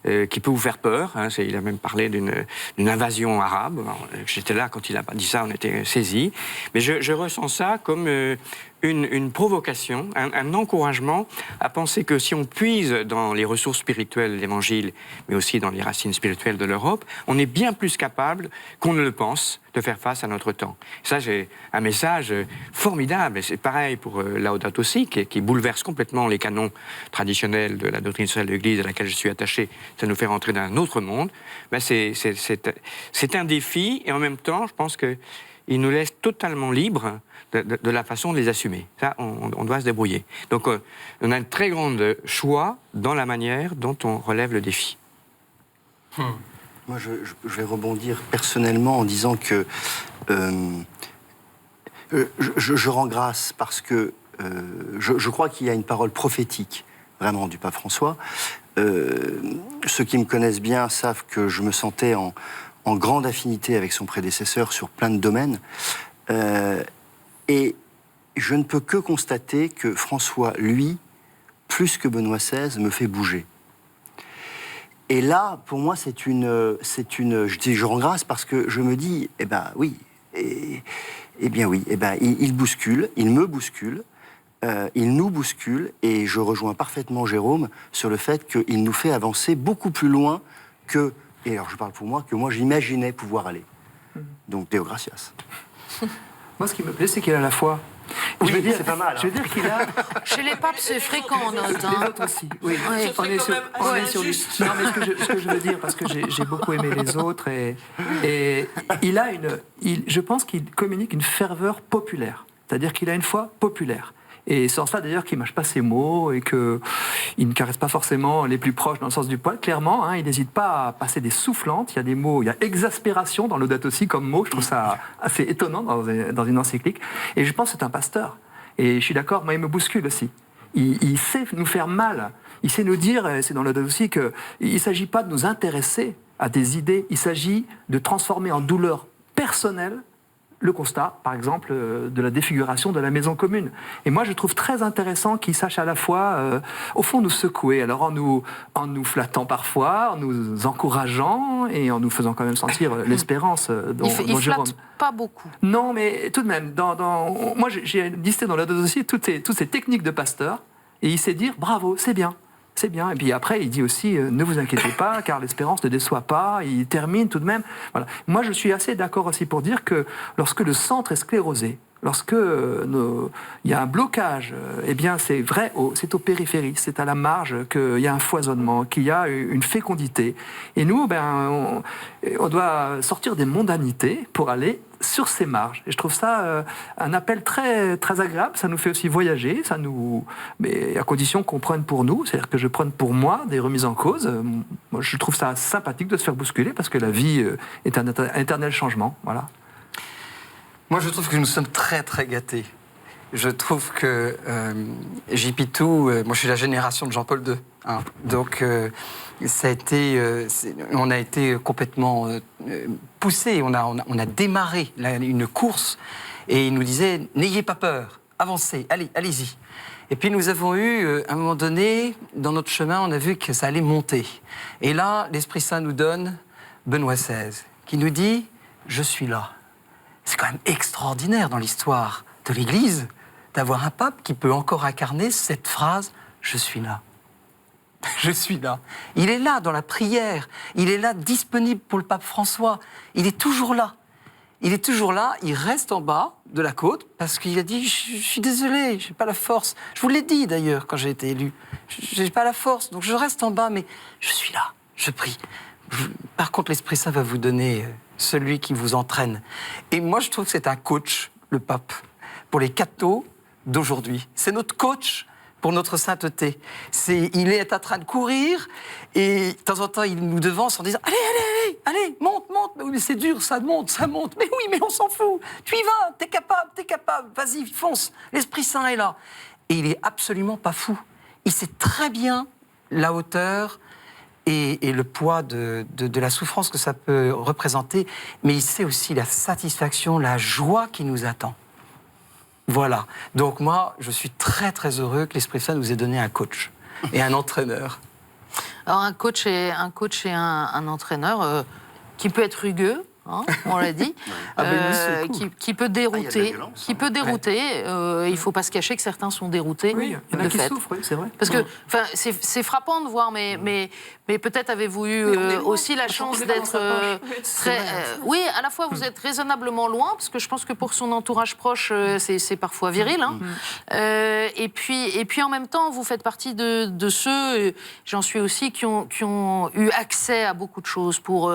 qui peut vous faire peur hein, », il a même parlé d'une invasion arabe. J'étais là quand il a dit ça, on était saisis. Mais je ressens ça comme une provocation, un encouragement à penser que si on puise dans les ressources spirituelles de l'Évangile, mais aussi dans les racines spirituelles de l'Europe, on est bien plus capable qu'on ne le pense de faire face à notre temps. Ça, j'ai un message formidable. Et c'est pareil pour Laudato Si, qui bouleverse complètement les canons traditionnels de la doctrine sociale de l'Église à laquelle je suis attaché. Ça nous fait rentrer dans un autre monde. Ben, c'est un défi, et en même temps, je pense qu'il nous laisse totalement libres de la façon de les assumer. Ça, on doit se débrouiller. Donc, on a un très grand choix dans la manière dont on relève le défi. Moi, je vais rebondir personnellement en disant que je rends grâce parce que je crois qu'il y a une parole prophétique, vraiment, du pape François. Ceux qui me connaissent bien savent que je me sentais en grande affinité avec son prédécesseur sur plein de domaines. Et je ne peux que constater que François, lui, plus que Benoît XVI, me fait bouger. Et là, pour moi, je rends grâce parce que je me dis, eh ben oui, il bouscule, il me bouscule, il nous bouscule, et je rejoins parfaitement Jérôme sur le fait qu'il nous fait avancer beaucoup plus loin que, et alors je parle pour moi, que moi j'imaginais pouvoir aller. Donc, Deo gratias. Moi, ce qui me plaît, c'est qu'il a la foi. Oui, c'est pas mal. Je veux dire qu'il a... Chez les papes, c'est fréquent, on note. Les autres aussi, oui. On est sur lui. Non, mais ce que je veux dire, parce que j'ai beaucoup aimé les autres, et il a je pense qu'il communique une ferveur populaire. C'est-à-dire qu'il a une foi populaire. Et c'est en ça d'ailleurs qu'il ne mâche pas ses mots et qu'il ne caresse pas forcément les plus proches dans le sens du poil. Clairement, il n'hésite pas à passer des soufflantes. Il y a des mots, il y a exaspération dans Laudato Si comme mot. Je trouve ça assez étonnant dans une encyclique. Et je pense que c'est un pasteur. Et je suis d'accord, moi il me bouscule aussi. Il sait nous faire mal. Il sait nous dire, c'est dans Laudato Si, qu'il ne s'agit pas de nous intéresser à des idées. Il s'agit de transformer en douleur personnelle le constat, par exemple, de la défiguration de la maison commune. Et moi, je trouve très intéressant qu'il sache à la fois, au fond, nous secouer. Alors, en nous flattant parfois, en nous encourageant et en nous faisant quand même sentir l'espérance dont il Jérôme... flatte pas beaucoup. Non, mais tout de même, moi, j'ai listé dans Laudato Si toutes ces techniques de pasteur, et il sait dire, bravo, c'est bien. C'est bien. Et puis après, il dit aussi, ne vous inquiétez pas, car l'espérance ne déçoit pas. Il termine tout de même. Voilà. Moi, je suis assez d'accord aussi pour dire que lorsque le centre est sclérosé, lorsque il y a un blocage, eh bien, c'est vrai, c'est aux périphéries, c'est à la marge qu'il y a un foisonnement, qu'il y a une fécondité. Et nous, on doit sortir des mondanités pour aller sur ces marges. Et je trouve ça un appel très, très agréable. Ça nous fait aussi voyager, mais à condition qu'on prenne pour nous, c'est-à-dire que je prenne pour moi des remises en cause. Moi, je trouve ça sympathique de se faire bousculer parce que la vie est un éternel changement. Voilà. Moi, je trouve que nous sommes très, très gâtés. Je trouve que Jipitou, moi je suis la génération de Jean-Paul II, donc ça a été, on a été complètement poussé, on a démarré une course et il nous disait n'ayez pas peur, avancez, allez-y. Et puis nous avons eu, à un moment donné, dans notre chemin, on a vu que ça allait monter. Et là, l'Esprit Saint nous donne Benoît XVI, qui nous dit je suis là. C'est quand même extraordinaire dans l'histoire de l'Église d'avoir un pape qui peut encore incarner cette phrase « Je suis là ». Je suis là. Il est là dans la prière. Il est là disponible pour le pape François. Il est toujours là. Il est toujours là. Il reste en bas de la côte parce qu'il a dit « Je suis désolé, je n'ai pas la force ». Je vous l'ai dit d'ailleurs quand j'ai été élu. Je n'ai pas la force, donc je reste en bas, mais je suis là. Je prie. Par contre, l'Esprit Saint va vous donner celui qui vous entraîne. Et moi, je trouve que c'est un coach, le pape, pour les cathos d'aujourd'hui. C'est notre coach pour notre sainteté. Il est en train de courir et de temps en temps, il nous devance en disant « Allez, monte !» Mais oui, mais c'est dur, ça monte. Mais oui, mais on s'en fout. Tu y vas, t'es capable, vas-y, fonce. L'Esprit Saint est là. Et il est absolument pas fou. Il sait très bien la hauteur et le poids de la souffrance que ça peut représenter, mais il sait aussi la satisfaction, la joie qui nous attend. Voilà. Donc moi, je suis très très heureux que l'Esprit Saint nous ait donné un coach et un entraîneur. Alors un coach et un entraîneur qui peut être rugueux, hein, on l'a dit, qui peut dérouter. Il ne faut pas se cacher que certains sont déroutés. Oui, il y en a qui souffrent, oui, c'est vrai. Parce que c'est frappant de voir, mais peut-être avez-vous eu aussi la chance d'être très... oui, à la fois vous êtes raisonnablement loin, parce que je pense que pour son entourage proche, c'est parfois viril. Hein. Et puis en même temps, vous faites partie de ceux, j'en suis aussi, qui ont eu accès à beaucoup de choses pour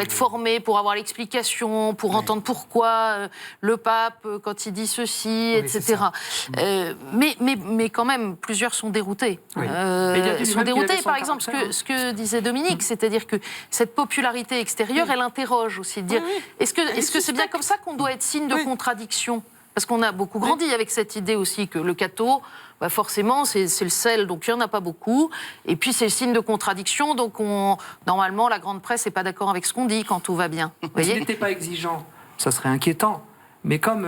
être formés, pour avoir l'explication, pour entendre pourquoi le pape, quand il dit ceci, etc. Mais quand même, plusieurs sont déroutés. Sont déroutés, par exemple, ce que disait Dominique, c'est-à-dire que cette popularité extérieure, elle interroge aussi. De dire, est-ce que c'est bien comme ça qu'on doit être signe de contradiction ? Parce qu'on a beaucoup grandi avec cette idée aussi que le catho, forcément, c'est le sel, donc il n'y en a pas beaucoup. Et puis, c'est le signe de contradiction, donc normalement, la grande presse n'est pas d'accord avec ce qu'on dit quand tout va bien. S'il n'était pas exigeant, ça serait inquiétant. Mais comme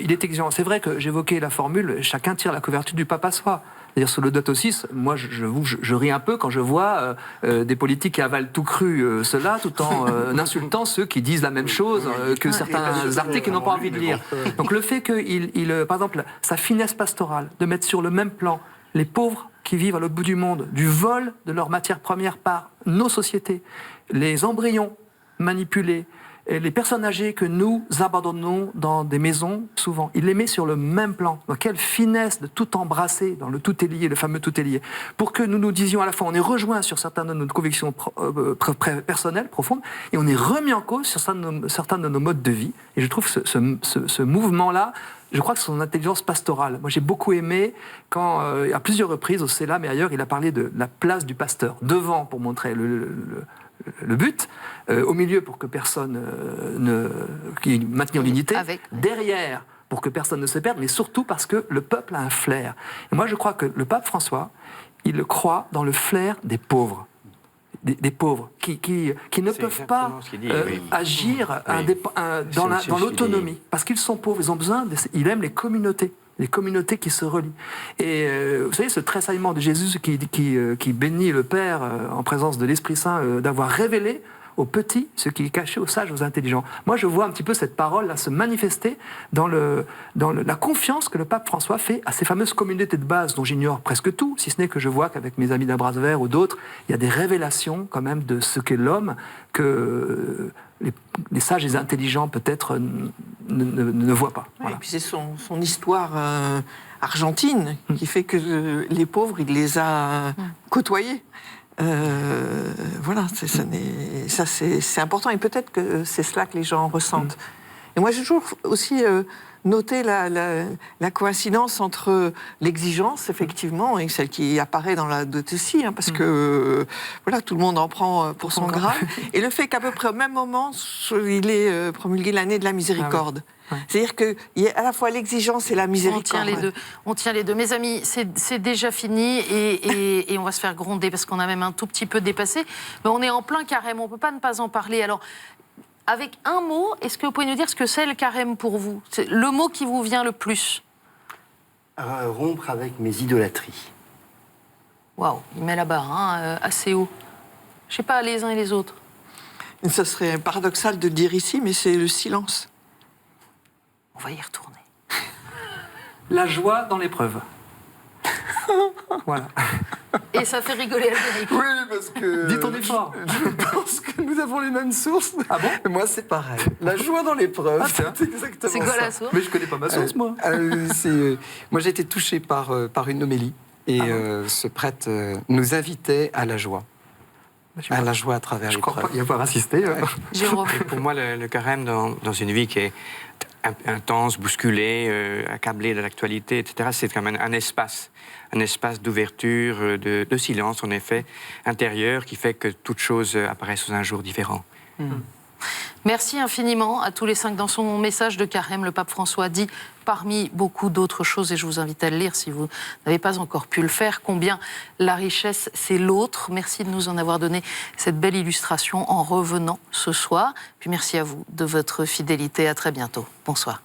il est exigeant, c'est vrai que j'évoquais la formule « chacun tire la couverture du pape à soi ». C'est-à-dire, sur le Laudato Si', moi, je ris un peu quand je vois des politiques qui avalent tout cru cela, tout en insultant ceux qui disent la même chose que certains articles qu'ils n'ont pas envie de lire. Donc, le fait que, par exemple, sa finesse pastorale, de mettre sur le même plan les pauvres qui vivent à l'autre bout du monde, du vol de leurs matières premières par nos sociétés, les embryons manipulés, et les personnes âgées que nous abandonnons dans des maisons, souvent, il les met sur le même plan. Donc, quelle finesse de tout embrasser dans le tout est lié, le fameux tout est lié. Pour que nous nous disions à la fois, on est rejoint sur certaines de nos convictions personnelles, profondes, et on est remis en cause sur certains de nos modes de vie. Et je trouve ce mouvement-là, je crois que c'est son intelligence pastorale. Moi, j'ai beaucoup aimé quand, à plusieurs reprises, au CELA, mais ailleurs, il a parlé de la place du pasteur. Devant, pour montrer le but, au milieu pour que personne qui maintenir l'unité, derrière pour que personne ne se perde, mais surtout parce que le peuple a un flair. Et moi je crois que le pape François, il croit dans le flair des pauvres. Des pauvres qui ne peuvent pas agir dans l'autonomie, parce qu'ils sont pauvres, ils ont besoin, il aime les communautés qui se relient. Et vous savez, ce tressaillement de Jésus qui bénit le Père en présence de l'Esprit Saint d'avoir révélé aux petits ce qui est caché aux sages, aux intelligents. Moi, je vois un petit peu cette parole-là se manifester dans la confiance que le pape François fait à ces fameuses communautés de base dont j'ignore presque tout, si ce n'est que je vois qu'avec mes amis d'Abrace Vert ou d'autres, il y a des révélations quand même de ce qu'est l'homme que les sages et les intelligents peut-être ne voient pas. Voilà. Et puis c'est son histoire argentine qui fait que les pauvres, il les a côtoyés. Voilà, c'est important et peut-être que c'est cela que les gens ressentent. Et moi, j'ai toujours aussi noté la coïncidence entre l'exigence, effectivement, et celle qui apparaît dans la Laudato Si', parce que voilà, tout le monde en prend pour son grade, et le fait qu'à peu près au même moment, il est promulgué l'année de la miséricorde. Ouais. C'est-à-dire qu'il y a à la fois l'exigence et la miséricorde. On tient les deux. Mes amis, c'est déjà fini et on va se faire gronder parce qu'on a même un tout petit peu dépassé. Mais on est en plein carême, on ne peut pas ne pas en parler. Alors, avec un mot, est-ce que vous pouvez nous dire ce que c'est le carême pour vous ? C'est le mot qui vous vient le plus ? Rompre avec mes idolâtries. Waouh, il met la barre assez haut. Je ne sais pas, les uns et les autres. Et ça serait paradoxal de le dire ici, mais c'est le silence. On va y retourner. La joie dans l'épreuve. Voilà. Et ça fait rigoler Albéric. Oui, parce que... Dis ton effort. Je pense que nous avons les mêmes sources. Ah bon ? Moi, c'est pareil. La joie dans l'épreuve, c'est exactement ça. C'est quoi la source ? Mais je connais pas ma source, moi. Moi, j'ai été touché par une homélie. Et ce prêtre nous invitait à la joie. À la joie à travers l'épreuve. Je crois pas y avoir assisté. Jérôme. Pour moi, le carême dans une vie qui est intense, bousculée, accablée de l'actualité, etc., c'est quand même un espace d'ouverture, de silence, en effet, intérieur, qui fait que toute chose apparaît sous un jour différent. Merci infiniment à tous les 5. Dans son message de carême, le pape François dit, parmi beaucoup d'autres choses, et je vous invite à le lire si vous n'avez pas encore pu le faire, combien la richesse, c'est l'autre. Merci de nous en avoir donné cette belle illustration en revenant ce soir. Puis merci à vous de votre fidélité. À très bientôt. Bonsoir.